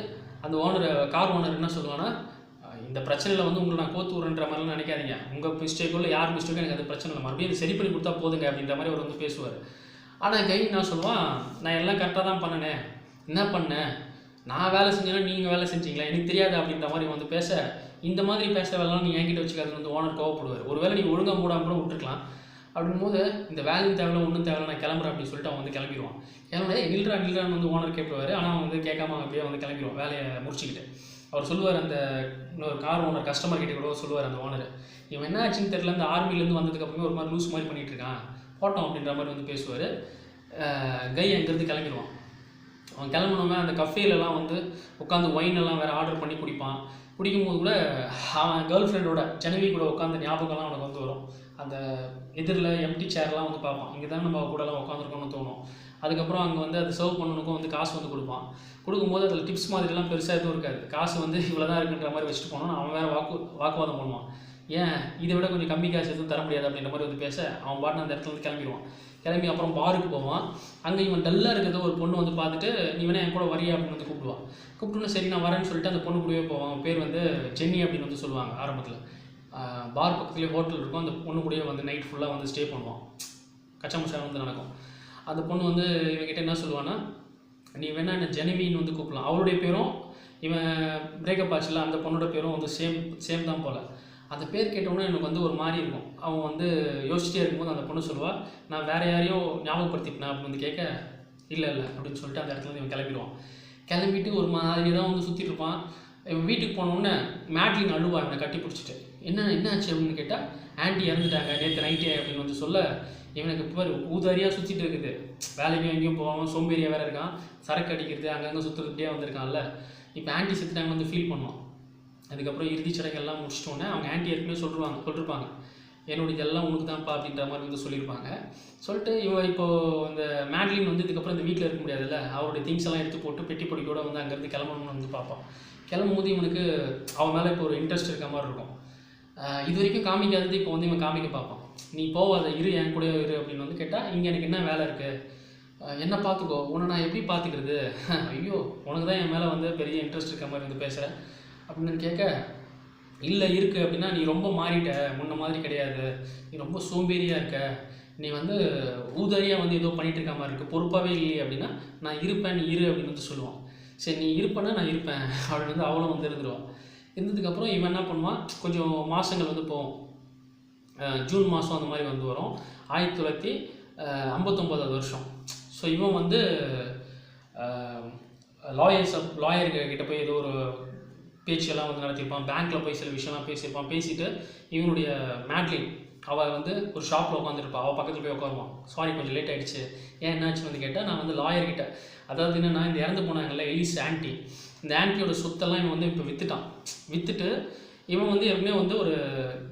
அந்த ஓனர், கார் ஓனர் என்ன சொல்லுவான்னா, இந்த பிரச்சனையில் வந்து உங்களை நான் கோத்து விட்றன்ற மாதிரிலாம் நினைக்காதீங்க, உங்கள் மிஸ்டேக்கோ இல்லை யார் மிஸ்டேக்கோ எனக்கு அது பிரச்சனை இல்லை, மறுபடியும் இது சரி பண்ணி கொடுத்தா போதுங்க அப்படின்ற மாதிரி அவர் வந்து பேசுவார். ஆனால் கை என்ன சொல்லுவான், நான் எல்லாம் கரெக்டாக தான் பண்ணினேன், என்ன பண்ணேன், நான் வேலை செஞ்சேன்னா நீங்கள் வேலை செஞ்சீங்களா, எனக்கு தெரியாது அப்படின்ற மாதிரி வந்து பேச, இந்த மாதிரி பேச வேலைலாம் நீ என்கிட்ட வச்சுக்காது வந்து ஓனர் கோவப்படுவார். ஒரு வேளை நீங்கள் ஒழுங்காக மூடாமல் கூட விட்டுருக்கலாம். அப்படின் போது இந்த வேலையும் தேவையில்ல ஒன்றும் தேவையில்ல, நான் கிளம்புறேன் அப்படின்னு சொல்லிட்டு அவன் வந்து கிளம்பிடுவான். கிளம்புறேன் நில்றான்னு வந்து ஓனர் கேட்படுவார். ஆனால் அவன் வந்து கேட்காம அப்படியே வந்து கிளம்பிடுவான் வேலையை முடிச்சுக்கிட்டு. அவர் சொல்லுவார், அந்த இன்னொரு கார் ஓனர் கஸ்டமர் கிட்டே கூட சொல்லுவார் அந்த ஓனர், இவன் என்ன ஆச்சுன்னு தெரியல, அந்த ஆர்மிலேருந்து வந்ததுக்கப்புறமே ஒரு மாதிரி லூஸ் மாதிரி பண்ணிகிட்டு இருக்கான், போட்டோம் அப்படின்ற மாதிரி வந்து பேசுவார். கை அங்கேருந்து கிளம்பிடுவான். அவன் கிளம்பினோமே அந்த கஃபேலெலாம் வந்து உட்காந்து ஒயினெல்லாம் வேறு ஆர்டர் பண்ணி குடிப்பான். குடிக்கும்போது கூட அவன் கேர்ள் ஃப்ரெண்டோட ஜனவி கூட உட்காந்து ஞாபகம்லாம் அவனுக்கு வந்து வரும். அந்த எதிரில் எம்டி சேர்லாம் வந்து பார்ப்பான், இங்கே தான் நம்ம கூடலாம் உட்காந்துருக்கோன்னு தோணும். அதுக்கப்புறம் அங்கே வந்து அது சர்வ் பண்ணணுக்கும் வந்து காசு வந்து கொடுப்பான். கொடுக்கும்போது அதில் டிப்ஸ் மாதிரிலாம் பெருசாக எதுவும் இருக்காது, காசு வந்து இவ்வளோ தான் இருக்குன்ற மாதிரி வச்சுட்டு போனோன்னு அவன் வேறு வாக்குவாதம் பண்ணுவான். ஏன் இதை விட கொஞ்சம் கம்மி காசு எதுவும் தர முடியாது அப்படின்ற மாதிரி வந்து பேச, அவன் பாட்டு அந்த இடத்துல வந்து கிளம்பிடுவான். கிளம்பி அப்புறம் பாருக்கு போவான். அங்கே இவன் டல்லாக இருக்கிறத ஒரு பொண்ணு வந்து பார்த்துட்டு, நீ வேணா என் கூட வரியா அப்படின்னு வந்து கூப்பிடுவான். கூப்பிட்டுன்னு சரி நான் வரேன்னு சொல்லிட்டு அந்த பொண்ணு கூடவே போவான். அவன் பேர் வந்து ஜென்னி அப்படின்னு வந்து சொல்லுவாங்க ஆரம்பத்தில். பார் பக்கத்துலேயே ஹோட்டல் இருக்கும், அந்த பொண்ணு கூடயே வந்து நைட் ஃபுல்லாக வந்து ஸ்டே பண்ணுவான். கச்சாமுச்சா வந்து நடக்கும். அந்த பொண்ணு வந்து இவன்கிட்ட என்ன சொல்லுவான்னா, நீ வேணா என்ன ஜெனவின்னு வந்து கூப்பிடலாம், அவளுடைய பேரும் இவன் பிரேக்கப் ஆச்சுல அந்த பொண்ணோட பேரும் வந்து சேம் தான் போல். அந்த பேர் கேட்டோன்னே எனக்கு வந்து ஒரு மாதிரி இருக்கும். அவன் வந்து யோசிச்சிட்டே இருக்கும்போது அந்த பொண்ணு சொல்லுவாள், நான் வேறு யாரையும் ஞாபகப்படுத்திப்பேன் அப்படின்னு வந்து கேட்க, இல்லை அப்படின்னு சொல்லிட்டு அந்த இடத்துல இவன் கிளம்பிடுவான். கிளம்பிட்டு ஒரு மாதிரி தான் வந்து சுற்றிட்டு இருப்பான். இவன் வீட்டுக்கு போனோடனே மேட்லின் அழுவா என்னை கட்டி பிடிச்சிட்டு, என்ன ஆச்சு அப்படின்னு கேட்டால், ஆன்ட்டி இறந்துட்டாங்க நேற்று நைட்டே அப்படின்னு வந்து சொல்ல, இவனுக்கு இப்போ ஊதாரியாக சுற்றிட்டு இருக்குது, வேலைக்கும் எங்கேயும் போகாமல் சோம்பேறியாக வேறு இருக்கான், சரக்கு அடிக்கிறது அங்கங்கே சுற்றுறதுக்கிட்டே வந்திருக்கான்ல, இப்போ ஆன்ட்டி செத்துட்டாங்க வந்து ஃபீல் பண்ணுவான். அதுக்கப்புறம் இறுதிச் சடங்கெல்லாம் முடிச்சிட்டோன்னே அவங்க ஆன்ட்டி ஏற்கனவே சொல்லிருப்பாங்க, என்னோட இதெல்லாம் உனக்கு தான்ப்பா அப்படின்ற மாதிரி வந்து சொல்லியிருப்பாங்க. சொல்லிட்டு இவன் இப்போது இந்த மேட்லின் வந்து இதுக்கப்புறம் இந்த வீட்டில் இருக்க முடியாதுல்ல, அவருடைய திங்ஸ் எல்லாம் எடுத்து போட்டு பெட்டி பொடிக்கூட வந்து அங்கேருந்து கிளம்பணும்னு வந்து பார்ப்பான். கிளம்பும்போது இவனுக்கு அவன் மேலே இப்போ ஒரு இன்ட்ரெஸ்ட் இருக்க மாதிரி இருக்கும். இது வரைக்கும் காமிக்காதது இப்போ வந்து இவன் காமிக்க பார்ப்பான். நீ போவாத இரு, என் கூட இரு அப்படின்னு வந்து கேட்டால், இங்கே எனக்கு என்ன வேலை இருக்குது, என்ன பார்த்துக்கோ, உன்னை நான் எப்படி பார்த்துக்கிறது, ஐயோ உனக்கு தான் என் மேலே வந்து பெரிய இன்ட்ரெஸ்ட் இருக்க மாதிரி வந்து பேசுகிறேன் அப்படின்னு கேட்க, இல்லை இருக்குது அப்படின்னா, நீ ரொம்ப மாறிட்ட, முன்ன மாதிரி கிடையாது, நீ ரொம்ப சோம்பேறியாக இருக்க, நீ வந்து ஊதாரியாக வந்து ஏதோ பண்ணிகிட்டு இருக்க மாதிரி இருக்குது, பொறுப்பாகவே இல்லையே அப்படின்னா, நான் இருப்பேன், நீ இரு அப்படின்னு வந்து சொல்லுவான். சரி நீ இருப்பேன்னா நான் இருப்பேன் அப்படின்னு வந்து அவளும் வந்து இருந்துருவான். இருந்ததுக்கப்புறம் இவன் என்ன பண்ணுவான், கொஞ்சம் மாதங்கள் வந்து போவோம். ஜூன் மாதம் அந்த மாதிரி வந்து வரும். 1959 வருஷம். ஸோ இவன் வந்து லாயர்கிட்ட போய் ஏதோ ஒரு பேச்செல்லாம் வந்து நடத்தியிருப்பான். பேங்க்கில் போய் சில விஷயம்லாம் பேசியிருப்பான். பேசிட்டு இவனுடைய மேட்லின் அவள் வந்து ஒரு ஷாப்பில் உட்காந்துருப்பாள். அவள் பக்கத்தில் போய் உட்காருவான். சாரி கொஞ்சம் லேட் ஆகிடுச்சு, ஏன் என்னாச்சுன்னு வந்து கேட்டால், நான் வந்து லாயர்கிட்ட, அதாவது என்னென்னா இந்த இறந்து போனாங்கல்ல எலிஸ் ஆன்ட்டி, இந்த ஆன்ட்டியோட சொத்தெல்லாம் இவன் வந்து இப்போ விற்றுட்டு இவன் வந்து ஏற்கனவே வந்து ஒரு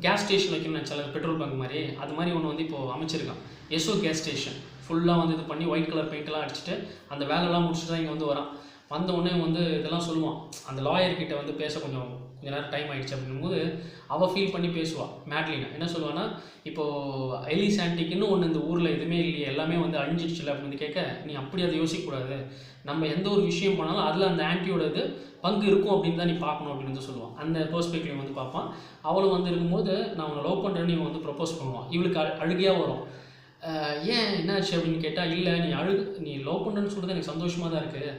கேஸ் ஸ்டேஷன் வைக்கணும்னு நினச்சால, பெட்ரோல் பங்க் மாதிரி, அது மாதிரி ஒன்று வந்து இப்போது அமைச்சிருக்கான். எஸ்ஓ கேஸ் ஸ்டேஷன் ஃபுல்லாக வந்து இது பண்ணி ஒயிட் கலர் பெயிண்ட்லாம் அடிச்சுட்டு அந்த வேலைலாம் முடிச்சுட்டு தான் இங்கே வந்து வரான். வந்தவுடனே வந்து இதெல்லாம் சொல்லுவான். அந்த லாயர்கிட்ட வந்து பேச கொஞ்சம் நேரம் டைம் ஆகிடுச்சு அப்படிங்கும்போது அவள் ஃபீல் பண்ணி பேசுவாள். மேட்லினா என்ன சொல்லுவான்னா, இப்போது எலிஸ் ஆன்ட்டிக்குன்னு ஒன்று இந்த ஊரில் எதுவுமே இல்லையே, எல்லாமே வந்து அழிஞ்சிடுச்சுல அப்படின்னு கேட்க, நீ அப்படி அதை யோசிக்கக்கூடாது, நம்ம எந்த ஒரு விஷயம் பண்ணாலும் அதில் அந்த ஆன்ட்டியோட இது பங்கு இருக்கும் அப்படின்னு தான் நீ பார்க்கணும் அப்படின்னு வந்து சொல்லுவான். அந்த பெர்ஸ்பெக்டிவ் வந்து பார்ப்பான். அவளும் வந்து இருக்கும்போது நான் உன்னை லவ் பண்ணுறேன்னு இவன் வந்து ப்ரப்போஸ் பண்ணுவான். இவளுக்கு அழுகையாக வரும். ஏன் என்னாச்சு அப்படின்னு கேட்டால், இல்லை நீ லவ் பண்ணுறேன்னு சொல்கிறது எனக்கு சந்தோஷமாக தான் இருக்குது,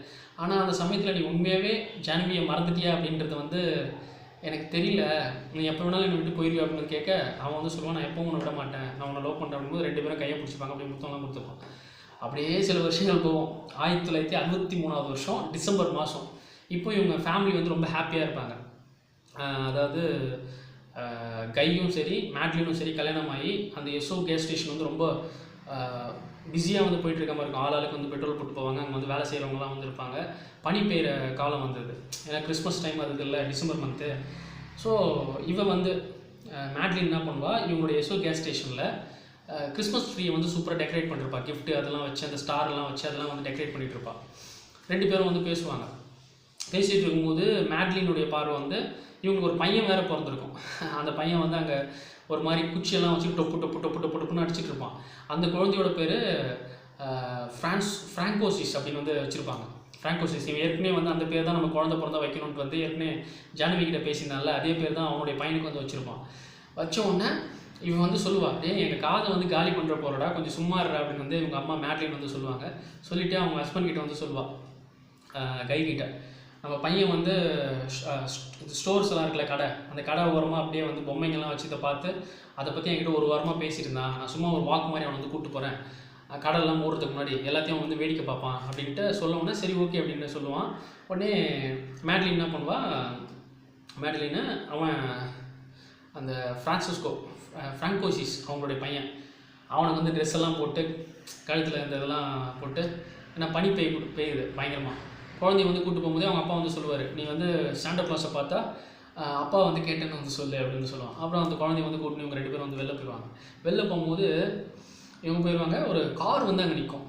ஆனால் அந்த சமயத்தில் நீ உண்மையாகவே ஜானவியை மறந்துட்டியா அப்படின்றது வந்து எனக்கு தெரியல, நீ எப்போ வேணாலும் என்னை விட்டு போயிடுவியா அப்படின்னு கேட்க, அவன் வந்து சொல்லுவான், நான் எப்பவும் உன்னை விட மாட்டேன், நான் உன்னை லவ் பண்ணுறேன் அப்படிங்கும்போது 2 பேரும் கையை பிடிச்சிப்பாங்க. அப்படி முத்தம்லாம் கொடுத்துருப்பான். அப்படியே சில வருஷங்கள் போகும். 1963 வருஷம் டிசம்பர் மாதம். இப்போ இவங்க ஃபேமிலி வந்து ரொம்ப ஹாப்பியாக இருப்பாங்க. அதாவது கையும் சரி மேட்லினும் சரி கல்யாணம் ஆகி அந்த எஸ்ஓ கேஸ் ஸ்டேஷன் வந்து ரொம்ப பிஸியாக வந்து போயிட்டுருக்க மாதிரி இருக்கும். ஆளாளுக்கு வந்து பெட்ரோல் போட்டு போவாங்க. அங்கே வந்து வேலை செய்கிறவங்களாம் வந்து இருப்பாங்க. பனி பெய்கிற காலம் வந்தது, ஏன்னா கிறிஸ்மஸ் டைம் அது இல்லை, டிசம்பர் மந்த்து. ஸோ இவன் வந்து மேட்லின் என்ன பண்ணுவாள், இவங்களுடைய எஸ்ஓ கேஸ் ஸ்டேஷனில் கிறிஸ்மஸ் ட்ரீயை வந்து சூப்பராக டெக்கரேட் பண்ணிருப்பா. கிஃப்ட்டு அதெல்லாம் வச்சு அந்த ஸ்டார்லாம் வச்சு அதெல்லாம் வந்து டெக்கரேட் பண்ணிகிட்டு இருப்பாள். 2 பேரும் வந்து பேசுவாங்க. பேசிகிட்டு இருக்கும்போது மேட்லினுடைய பார்வை வந்து, இவங்களுக்கு ஒரு பையன் வேறு பிறந்திருக்கும். அந்த பையன் வந்து அங்கே ஒரு மாதிரி குச்சியெல்லாம் வச்சு டொப்பு டொப்பு டொப்பு டொப்பு டொப்புன்னு அடிச்சிட்டு இருப்பான். அந்த குழந்தையோட பேர் ஃப்ராங்கோசிஸ் அப்படின்னு வந்து வச்சுருப்பாங்க. ஃப்ராங்கோசிஸ். இவன் ஏற்கனவே வந்து அந்த பேர் தான் நம்ம குழந்தை பிறந்தா வைக்கணும்னு வந்து ஏற்கனவே ஜானவிகிட்ட பேசினால அதே பேர் தான் அவனுடைய பையனுக்கு வந்து வச்சுருப்பான். வச்ச உடனே இவன் வந்து சொல்லுவாள், எங்கள் காதை வந்து காலி பண்ணுற போகிறடா, கொஞ்சம் சும்மா இருடா அப்படின்னு வந்து இவங்க அம்மா மேட்லின் வந்து சொல்லுவாங்க. சொல்லிவிட்டு அவங்க ஹஸ்பண்ட் கிட்ட வந்து சொல்லுவாள், கைகிட்ட, நம்ம பையன் வந்து ஸ்டோர்ஸ் எல்லாம் இருக்குல்ல, கடை, அந்த கடை ஓரமாக அப்படியே வந்து பொம்மைங்கள்லாம் வச்சு இதை பார்த்து அதை பற்றி என்கிட்ட ஒரு வாரமாக பேசியிருந்தான். நான் சும்மா ஒரு வாக்கு மாதிரி அவனை வந்து கூப்பிட்டு போகிறேன், கடையெல்லாம் மூடுறதுக்கு முன்னாடி எல்லாத்தையும் வந்து வேடிக்கை பார்ப்பான் அப்படின்ட்டு சொல்லவுடனே சரி ஓகே அப்படின்னு சொல்லுவான். உடனே மேட்லின் என்ன பண்ணுவாள், மேட்லின்னு அவன் அந்த ஃப்ராங்கோசிஸ் அவங்களுடைய பையன், அவனுக்கு வந்து ட்ரெஸ் எல்லாம் போட்டு கழுத்தில் இந்த இதெல்லாம் போட்டு, ஏன்னா பனி பெய்யுது பயங்கரமாக. குழந்தைய வந்து கூப்பிட்டு போகும்போதே அவங்க அப்பா வந்து சொல்லுவார், நீ வந்து சாண்டா கிளாஸை பார்த்தா அப்பா வந்து கேட்டேன்னு வந்து சொல்லு அப்படின்னு சொல்லுவான். அப்புறம் அந்த குழந்தைய வந்து கூட்டினு இவங்க 2 பேரும் வந்து வெளில போயிடுவாங்க. வெளில போகும்போது இவங்க போயிடுவாங்க. ஒரு கார் வந்து அங்கே நிற்கும்,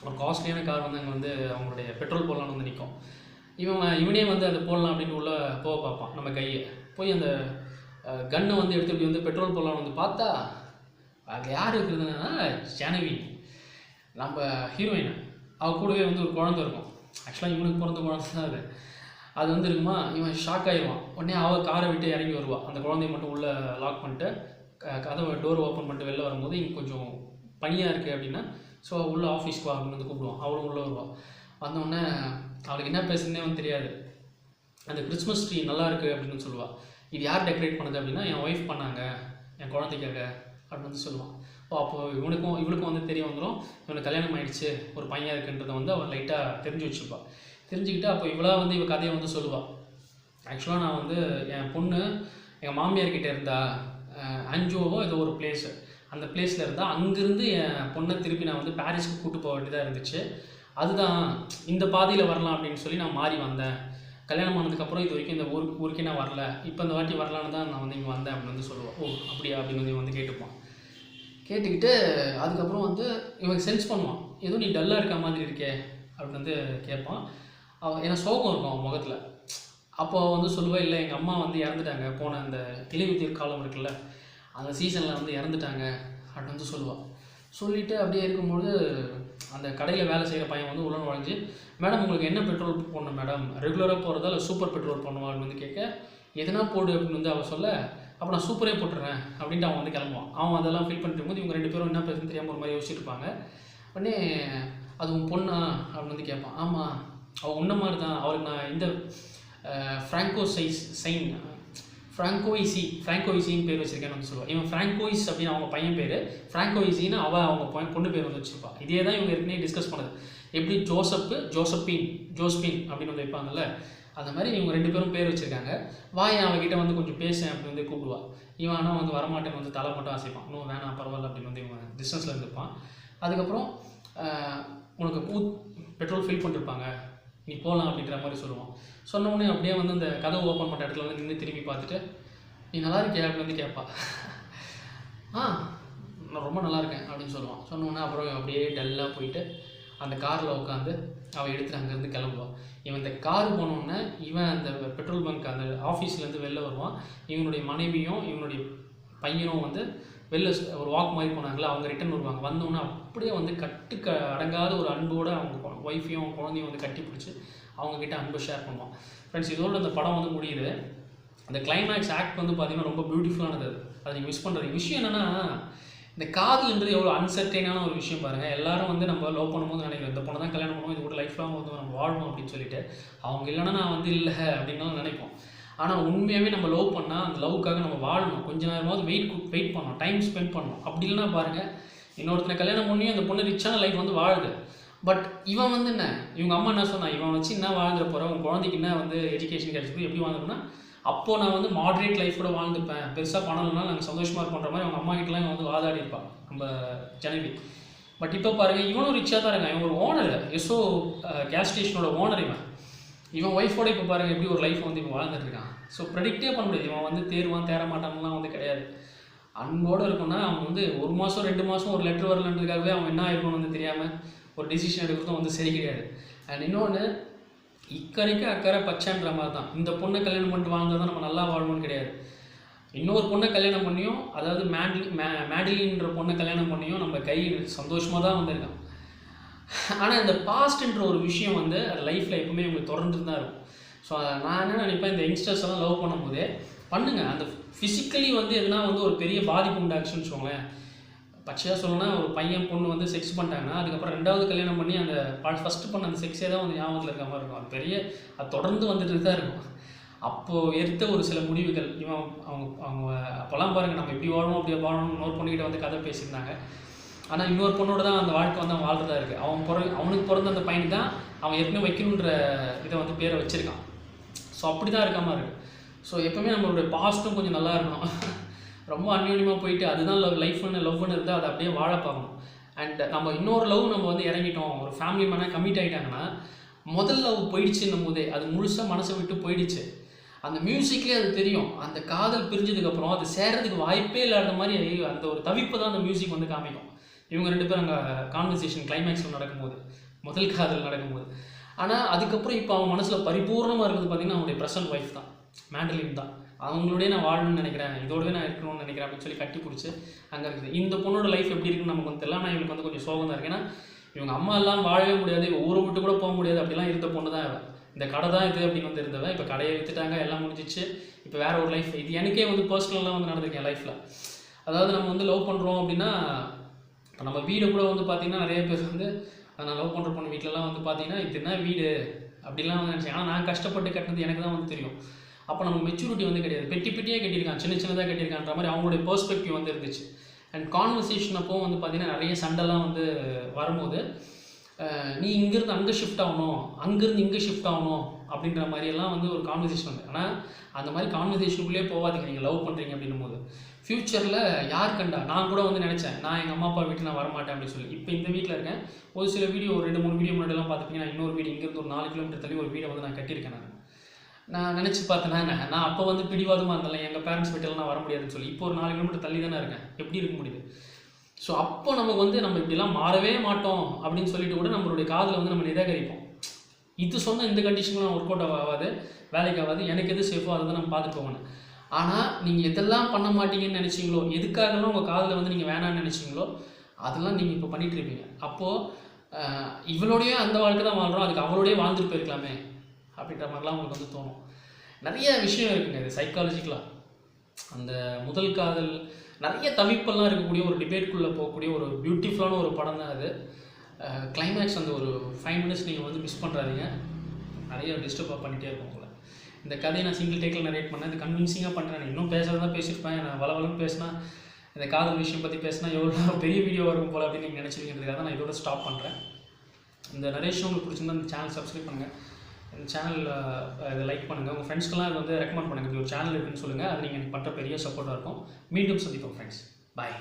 ஒரு காஸ்ட்லியான கார் வந்து அங்கே வந்து அவங்களுடைய பெட்ரோல் போடலான்னு வந்து நிற்கும். இவனே வந்து அதை போடலாம் அப்படின்னு உள்ளே போக பார்ப்பான். நம்ம கையை போய் அந்த கன்னை வந்து எடுத்து இப்படி வந்து பெட்ரோல் போடலான்னு வந்து பார்த்தா அது யார் இருக்கிறதுனா ஜானவி, நம்ம ஹீரோயின். அவள் கூடவே வந்து ஒரு குழந்தை இருக்கும். ஆக்சுவலாக இவனுக்கு பிறந்த குழந்தை தான் அது வந்து இருக்குமா. இவன் ஷாக் ஆகிடுவான். உடனே அவள் காரை விட்டு இறங்கி வருவாள். அந்த குழந்தைய மட்டும் உள்ளே லாக் பண்ணிட்டு கதவை டோர் ஓப்பன் பண்ணிட்டு வெளில வரும்போது இங்கே கொஞ்சம் பனியாக இருக்குது அப்படின்னா, ஸோ உள்ளே ஆஃபீஸ்க்கு வா அப்படின்னு வந்து கூப்பிடுவான். அவளும் உள்ளே வருவாள். வந்தோடனே அவளுக்கு என்ன பேசுனே வந்து தெரியாது. அந்த கிறிஸ்மஸ் ட்ரீ நல்லா இருக்குது அப்படின்னு சொல்லுவாள். இது யார் டெக்கரேட் பண்ணது அப்படின்னா, என் ஒய்ஃப் பண்ணாங்க என் குழந்தைக்காக அப்படின்னு வந்து சொல்லுவான். அப்போது இவளுக்கும் வந்து தெரிய வந்துடும், இவனுக்கு கல்யாணம் ஆகிடுச்சு, ஒரு பையன் இருக்குன்றதை வந்து அவள் லைட்டாக தெரிஞ்சு வச்சுப்பாள். தெரிஞ்சுக்கிட்டு அப்போ இவளாக வந்து இவள் கதையை வந்து சொல்லுவாள். ஆக்சுவலாக நான் வந்து என் பொண்ணு எங்கள் மாமியார்கிட்ட இருந்தா, அஞ்சோவோ ஏதோ ஒரு பிளேஸு, அந்த பிளேஸில் இருந்தால் அங்கேருந்து என் பொண்ணை திருப்பி நான் வந்து பாரிஸ்க்கு கூப்பிட்டு போக வேண்டியதாக இருந்துச்சு. அதுதான் இந்த பாதையில் வரலாம் அப்படின்னு சொல்லி நான் மாறி வந்தேன். கல்யாணம் ஆனதுக்கப்புறம் இது வரைக்கும் இந்த ஊருக்கே நான் வரல, இப்போ இந்த வாட்டி வரலான்னு தான் நான் வந்து இங்கே வந்தேன் அப்படின்னு வந்து சொல்லுவாள். ஓ அப்படியா அப்படின்னு வந்து இவன் வந்து கேட்டுப்பான். கேட்டுக்கிட்டு அதுக்கப்புறம் வந்து இவன் சென்ஸ் பண்ணுவான், ஏதோ நீ டல்லாக இருக்க மாதிரி இருக்கே அப்படின்னு வந்து கேட்பான். ஏன்னா சோகம் இருக்கும் அவன் முகத்தில். அப்போ வந்து சொல்லுவா, இல்லை எங்கள் அம்மா வந்து இறந்துட்டாங்க, போன அந்த இலையுதிர் காலம் இருக்குல்ல அந்த சீசனில் வந்து இறந்துட்டாங்க அப்படின்னு வந்து சொல்லுவாள். சொல்லிவிட்டு அப்படியே இருக்கும்போது அந்த கடையில் வேலை செய்கிற பையன் வந்து உள்ள நுழைஞ்சு, மேடம் உங்களுக்கு என்ன பெட்ரோல் போடணும் மேடம், ரெகுலராக போகிறதா இல்லை சூப்பர் பெட்ரோல் போடணுமா அப்படின்னு வந்து கேட்க, எதனா போடு அப்படின்னு வந்து அவள் சொல்ல, அப்போ நான் சூப்பரே போட்டுறேன் அப்படின்ட்டு அவன் வந்து கிளம்புவான். அவன் அதெல்லாம் ஃபீல் பண்ணிட்டு இருக்கும்போது இவங்க 2 பேரும் என்ன பேசுன்னு தெரியாமல் ஒரு மாதிரி யோசிச்சுட்டு இருப்பாங்க. உடனே அது உன் பொண்ணா அப்படின்னு வந்து கேட்பான். ஆமாம், அவள் உன்ன மாதிரி தான், அவளுக்கு நான் இந்த ஃப்ராங்கோயிசின்னு பேர் வச்சிருக்கேன்னு வந்து சொல்லுவாள். இவன் ஃப்ராங்கோயிஸ் அப்படின்னு அவங்க பையன் பேர், ஃப்ராங்கோயிசின்னு அவங்க பொண்ணு பேர் வந்து வச்சுருப்பாள். இதே தான் இவங்க ஏற்கனவே டிஸ்கஸ் பண்ணது. எப்படி ஜோஸ்பின் அப்படின்னு வந்து வைப்பாங்கல்ல, அந்த மாதிரி இவங்க 2 பேரும் பேர் வச்சுருக்காங்க. அவங்ககிட்ட வந்து கொஞ்சம் பேசேன் அப்படின்னு வந்து கூப்பிடுவா. இவன் ஆனால் வந்து வரமாட்டேன்னு வந்து தலை மட்டும் ஆசைப்பான். இன்னும் வேணாம் பரவாயில்ல அப்படின்னு வந்து இவன் டிஸ்டன்ஸில் இருந்துப்பான். அதுக்கப்புறம் உனக்கு பெட்ரோல் ஃபில் பண்ணிருப்பாங்க, நீ போகலாம் அப்படின்ற மாதிரி சொல்லுவான். சொன்ன உடனே அப்படியே வந்து அந்த கதவு ஓப்பன் பண்ணுற இடத்துல வந்து நின்று திரும்பி பார்த்துட்டு நீ நல்லா இருக்கியா அப்படின்னு வந்து கேட்பா. நான் ரொம்ப நல்லா இருக்கேன் அப்படின்னு சொல்லுவான். சொன்னோன்னே அப்புறம் அப்படியே டல்லாக போயிட்டு அந்த காரில் உட்காந்து அவள் எடுத்துகிட்டு அங்கேருந்து கிளம்புவான். இவன் இந்த கார் போனோடனே இவன் அந்த பெட்ரோல் பங்க் அந்த ஆஃபீஸ்லேருந்து வெளில வருவான். இவனுடைய மனைவியும் இவனுடைய பையனும் வந்து வெளில ஒரு வாக் மாதிரி போனாங்களே, அவங்க ரிட்டன் வருவாங்க. வந்தோன்னே அப்படியே வந்து அடங்காத ஒரு அன்போடு அவங்க ஒய்ஃபையும் குழந்தையும் வந்து கட்டி பிடிச்சி அவங்கக்கிட்ட அன்பை ஷேர் பண்ணுவான். ஃப்ரெண்ட்ஸ், இதோடு அந்த படம் வந்து முடியுது. அந்த கிளைமேக்ஸ் ஆக்ட் வந்து பார்த்திங்கன்னா ரொம்ப பியூட்டிஃபுல்லானது. அதை நீங்கள் மிஸ் பண்ணுறது விஷயம் என்னென்னா, இந்த காதல்ன்றது எவ்வளோ அன்சர்டைனான ஒரு விஷயம் பாருங்கள். எல்லாரும் வந்து நம்ம லவ் பண்ணும்போது நினைக்கிறோம் இந்த பொண்ணை தான் கல்யாணம் பண்ணுவோம், இது கூட லைஃப் லாங் வந்து நம்ம வாழணும் அப்படின்னு சொல்லிட்டு. அவங்க இல்லைன்னா நான் வந்து இல்லை அப்படின்னு நினைப்போம். ஆனால் உண்மையாகவே நம்ம லவ் பண்ணால் அந்த லவ்வுக்காக நம்ம வாழணும். கொஞ்ச நேரமாவது வெயிட் பண்ணணும், டைம் ஸ்பெண்ட் பண்ணணும். அப்படி இல்லைன்னா பாருங்கள், இன்னொருத்தனை கல்யாணம் பண்ணி அந்த பொண்ணு ரிச்சான லைஃப் வந்து வாழுது. பட் இவன் வந்து என்ன, இவங்க அம்மா என்ன சொன்னா, இவன் வச்சு என்ன வாழ்ந்துட போகிற, உன் குழந்தைக்கு என்ன வந்து எஜுகேஷன் கிடைச்சிருக்கு, எப்படி வாழ்ந்துருன்னா, அப்போது நான் வந்து மாட்ரேட் லைஃப் கூட வாழ்ந்துப்பேன், பெருசாக பணம்னா நாங்கள் சந்தோஷமாக இருப்போன்ற மாதிரி அவங்க அம்மா கிட்டலாம் இவன் வந்து வாதாடி இருப்பான் நம்ம ஜனவி. பட் இப்போ பாருங்கள், இவனும் ரிச்சாக தான் இருக்கான். இவன் ஒரு ஓனர், எஸ்ஓ கேஸ் ஸ்டேஷனோட ஓனர். இவன் ஒய்ஃபோட இப்போ பாருங்கள் எப்படி ஒரு லைஃப் வந்து இவன் வாழ்ந்துட்டு இருக்கான். ஸோ ப்ரெடிக்டே பண்ண முடியாது. இவன் வந்து தேர மாட்டான்லாம் வந்து கிடையாது. அன்போடு இருக்குன்னா அவன் வந்து 1 மாதம் 2 மாதம் ஒரு லெட்டர் வரலன்றதுக்காகவே அவன் என்ன ஆயிருக்கணும்னு வந்து தெரியாமல் ஒரு டிசிஷன் எடுக்கிறதும் வந்து சரி கிடையாது. அண்ட் இன்னொன்று, இக்கரைக்கு அக்கறை பச்சைன்ற மாதிரி தான். இந்த பொண்ணை கல்யாணம் பண்ணிட்டு வாழ்ந்தால் தான் நம்ம நல்லா வாழணும்னு கிடையாது. இன்னொரு பொண்ணை கல்யாணம் பண்ணியும், அதாவது மேடிலின்ற பொண்ணை கல்யாணம் பண்ணியும் நம்ம கை சந்தோஷமாக தான் வந்திருக்கான். ஆனால் இந்த பாஸ்ட்ன்ற ஒரு விஷயம் வந்து அது லைஃப்பில் எப்பவுமே உங்களுக்கு தொடர்ந்துட்டு தான் இருக்கும். ஸோ நான் என்ன நினைப்பேன், இந்த யங்ஸ்டர்ஸ் எல்லாம் லவ் பண்ணும்போதே பண்ணுங்கள். அந்த ஃபிசிக்கலி வந்து எதுனா வந்து ஒரு பெரிய பாதிப்பு உண்டாச்சுன்னு வச்சுக்கோங்களேன். பச்சையாக சொல்லணும்னா, ஒரு பையன் பொண்ணு வந்து செக்ஸ் பண்ணிட்டாங்கன்னா அதுக்கப்புறம் 2வது கல்யாணம் பண்ணி அந்த ஃபஸ்ட்டு பண்ண அந்த செக்ஸே தான் வந்து ஞாபகத்தில் இருக்க மாதிரி இருக்கும். அது தொடர்ந்து வந்துட்டு தான் இருக்கும். அப்போது எடுத்த ஒரு சில முடிவுகள் அவங்க அப்போல்லாம் பாருங்கள், நம்ம எப்படி வாழணும் அப்படி வாழணும் இன்னொரு பொண்ணுக்கிட்ட வந்து கதை பேசியிருந்தாங்க. ஆனால் இன்னொரு பொண்ணோட தான் அந்த வாழ்க்கை வந்து அவன் வாழ்றதா இருக்குது. அவனுக்கு பிறந்த அந்த பையனுக்கு தான் அவன் ஏற்கனவே வைக்கணுன்ற இதை வந்து பேரை வச்சுருக்கான். ஸோ அப்படி தான் இருக்க மாதிரி இருக்குது. ஸோ எப்போவுமே நம்மளுடைய பாஸ்ட்டும் கொஞ்சம் நல்லா இருக்கணும். ரொம்ப அந்யோன்யமாக போயிட்டு அதுதான் லைஃப்னு லவ்னு இருந்தால் அதை அப்படியே வாழ பார்க்கணும். அண்ட் நம்ம இன்னொரு லவ் நம்ம வந்து இறங்கிட்டோம், ஒரு ஃபேமிலி மேனாக கமிட் ஆகிட்டாங்கன்னா, முதல் லவ் போயிடுச்சுன்னும் போதே அது முழுசாக மனசை விட்டு போயிடுச்சு. அந்த மியூசிக்லேயே அது தெரியும். அந்த காதல் பிரிஞ்சதுக்கப்புறம் அது சேர்றதுக்கு வாய்ப்பே இல்லாத மாதிரி அந்த ஒரு தவிப்பு தான் அந்த மியூசிக் வந்து காமிக்கும். இவங்க 2 பேரும் அங்கே கான்வர்சேஷன் கிளைமேக்ஸில் நடக்கும்போது, முதல் காதல் நடக்கும்போது. ஆனால் அதுக்கப்புறம் இப்போ அவன் மனசில் பரிபூர்ணமாக இருக்கிறது பார்த்திங்கன்னா அவனுடைய ப்ரெசன்ட் ஒய்ஃப் தான், மேண்டலின் தான். அவங்களோடய நான் வாழணும்னு நினைக்கிறேன், இதோடவே நான் இருக்கணும்னு நினைக்கிறேன் அப்படின்னு சொல்லி கட்டி பிடிச்சி அங்கே இருக்குது. இந்த பொண்ணோட லைஃப் எப்படி இருக்குன்னு நமக்கு வந்து தெரியல. ஆனால் இவங்களுக்கு வந்து கொஞ்சம் சோகம் தான் இருக்குது. ஏன்னா இவங்க அம்மா எல்லாம் வாழவே முடியாது, ஊரை விட்டு கூட போக முடியாது, அப்படிலாம் இருந்த பொண்ணு தான் இவன். இந்த கடை தான் இது அப்படின்னு வந்து இருந்தவன். இப்போ கடையை விற்றுட்டாங்க, எல்லாம் முடிஞ்சிச்சு. இப்போ வேறு ஒரு லைஃப். இது எனக்கே வந்து பர்சனலாக வந்து நடந்திருக்கேன் லைஃப்பில். அதாவது நம்ம வந்து லவ் பண்ணுறோம் அப்படின்னா, இப்போ நம்ம வீடு கூட வந்து பார்த்திங்கன்னா நிறைய பேர் வந்து நான் லவ் பண்ணுற பொண்ணு வீட்டிலலாம் வந்து பார்த்திங்கன்னா இது என்ன வீடு அப்படிலாம் வந்து நினச்சேன். ஆனால் நான் கஷ்டப்பட்டு கட்டினது எனக்கு தான் வந்து தெரியும். அப்போ நமக்கு மெச்சூரிட்டி வந்து கிடையாது. பெட்டியாக கட்டியிருக்கான், சின்னதாக கட்டியிருக்கான்ற மாதிரி அவங்களுடைய பெர்ஸ்பெக்டிவ் வந்து இருந்துச்சு. அண்ட் கான்வர்சேஷன் அப்போ வந்து பார்த்திங்கன்னா நிறைய சண்டைலாம் வந்து வரும்போது, நீ இங்கேருந்து அங்கே ஷிஃப்ட் ஆகணும், அங்கேருந்து இங்கே ஷிஃப்ட் ஆகணும் அப்படின்ற மாதிரியெல்லாம் வந்து ஒரு கான்வர்சேஷன் வந்து. ஆனால் அந்த மாதிரி கான்வர்சேஷனுக்குள்ளேயே போகாதீங்க நீங்கள் லவ் பண்ணுறீங்க அப்படின்னும் போது. ஃப்யூச்சரில் யார் கண்டா, நான் கூட வந்து நினச்சேன் நான் எங்கள் அம்மா அப்பா வீட்டுக்கு நான் வரமாட்டேன் அப்படின்னு சொல்லி. இப்போ இந்த வீட்டில் இருக்கேன். ஒரு சில வீடியோ, ஒரு 2-3 வீடியோ முன்னாடிலாம் பார்த்துப்பீங்கன்னா, இன்னொரு வீடு இங்கேருந்து ஒரு 4 கிலோமீட்டர் தள்ளி ஒரு வீடை வந்து நான் கட்டியிருக்கேன். நான் நினச்சி பார்த்தேன்னா, நான் அப்போ வந்து பிடிவாதமாக இருந்தாலும் எங்கள் பேரண்ட்ஸ் வீட்டில் நான் வர முடியாதுன்னு சொல்லி, இப்போ ஒரு 4 கிலோமீட்டர் தள்ளி தானே இருக்கேன், எப்படி இருக்க முடியுது? ஸோ அப்போ நமக்கு வந்து நம்ம இப்படிலாம் மாறவே மாட்டோம் அப்படின்னு சொல்லிட்டு கூட நம்மளுடைய காதில் வந்து நம்ம நிராகரிப்போம். இது சொன்னால் இந்த கண்டிஷன்லாம் ஒர்க் அவுட் ஆகாது, வேலைக்கு ஆகாது, எனக்கு எது சேஃபோ அதை தான் நம்ம பார்த்துட்டு போகணும். ஆனால் நீங்கள் எதெல்லாம் பண்ண மாட்டீங்கன்னு நினச்சிங்களோ, எதுக்காகலாம் உங்கள் காதில் வந்து நீங்கள் வேணான்னு நினச்சிங்களோ, அதெல்லாம் நீங்கள் இப்போ பண்ணிகிட்டு இருப்பீங்க. அப்போது இவளோடையே அந்த வாழ்க்கை தான் வாழ்கிறோம், அதுக்கு அவளோடய வாழ்ந்துட்டு போயிருக்கலாமே அப்படின்ற மாதிரிலாம் உங்களுக்கு வந்து தோணும். நிறைய விஷயம் இருக்குங்க இது சைக்காலஜிக்கலாக. அந்த முதல் காதல் நிறைய தவிப்பெல்லாம் இருக்கக்கூடிய ஒரு டிபேட்குள்ளே போகக்கூடிய ஒரு பியூட்டிஃபுல்லான ஒரு படம் தான் அது. கிளைமேக்ஸ் அந்த ஒரு 5 மினிட்ஸ் நீங்கள் வந்து மிஸ் பண்ணுறாதீங்க, நிறைய டிஸ்டர்பாக பண்ணிகிட்டே இருக்கும் உங்களை. இந்த கதையை நான் சிங்கிள் டேக்கில் நரேட் பண்ணேன், இது கன்வின்சிங்காக பண்ணுறேன். இன்னும் பேசுகிறதா பேசியிருப்பேன், நான் வளவலன்னு பேசினா இந்த காதல் விஷயம் பற்றி பேசினா எவ்வளோ பெரிய வீடியோ வரும் போல் அப்படின்னு நீங்கள் நினச்சிருக்கீங்கிறதுக்காக தான் நான் இதோட ஸ்டாப் பண்ணுறேன். இந்த நரேஷன் உங்களுக்கு பிடிச்சிருந்தா இந்த சேனல் சப்ஸ்கிரைப் பண்ணுங்கள், இந்த சேனலில் இதை லைக் பண்ணுங்கள், உங்கள் ஃப்ரெண்ட்ஸ்க்கெல்லாம் இது வந்து ரெக்கமெண்ட் பண்ணுங்கள். இது ஒரு சேனல் இருக்குன்னு சொல்லுங்கள், அது நீங்கள் எனக்கு பண்ணுற பெரிய சப்போர்ட்டாக இருக்கும். மீண்டும் சந்திப்போம் ஃப்ரெண்ட்ஸ், பாய்.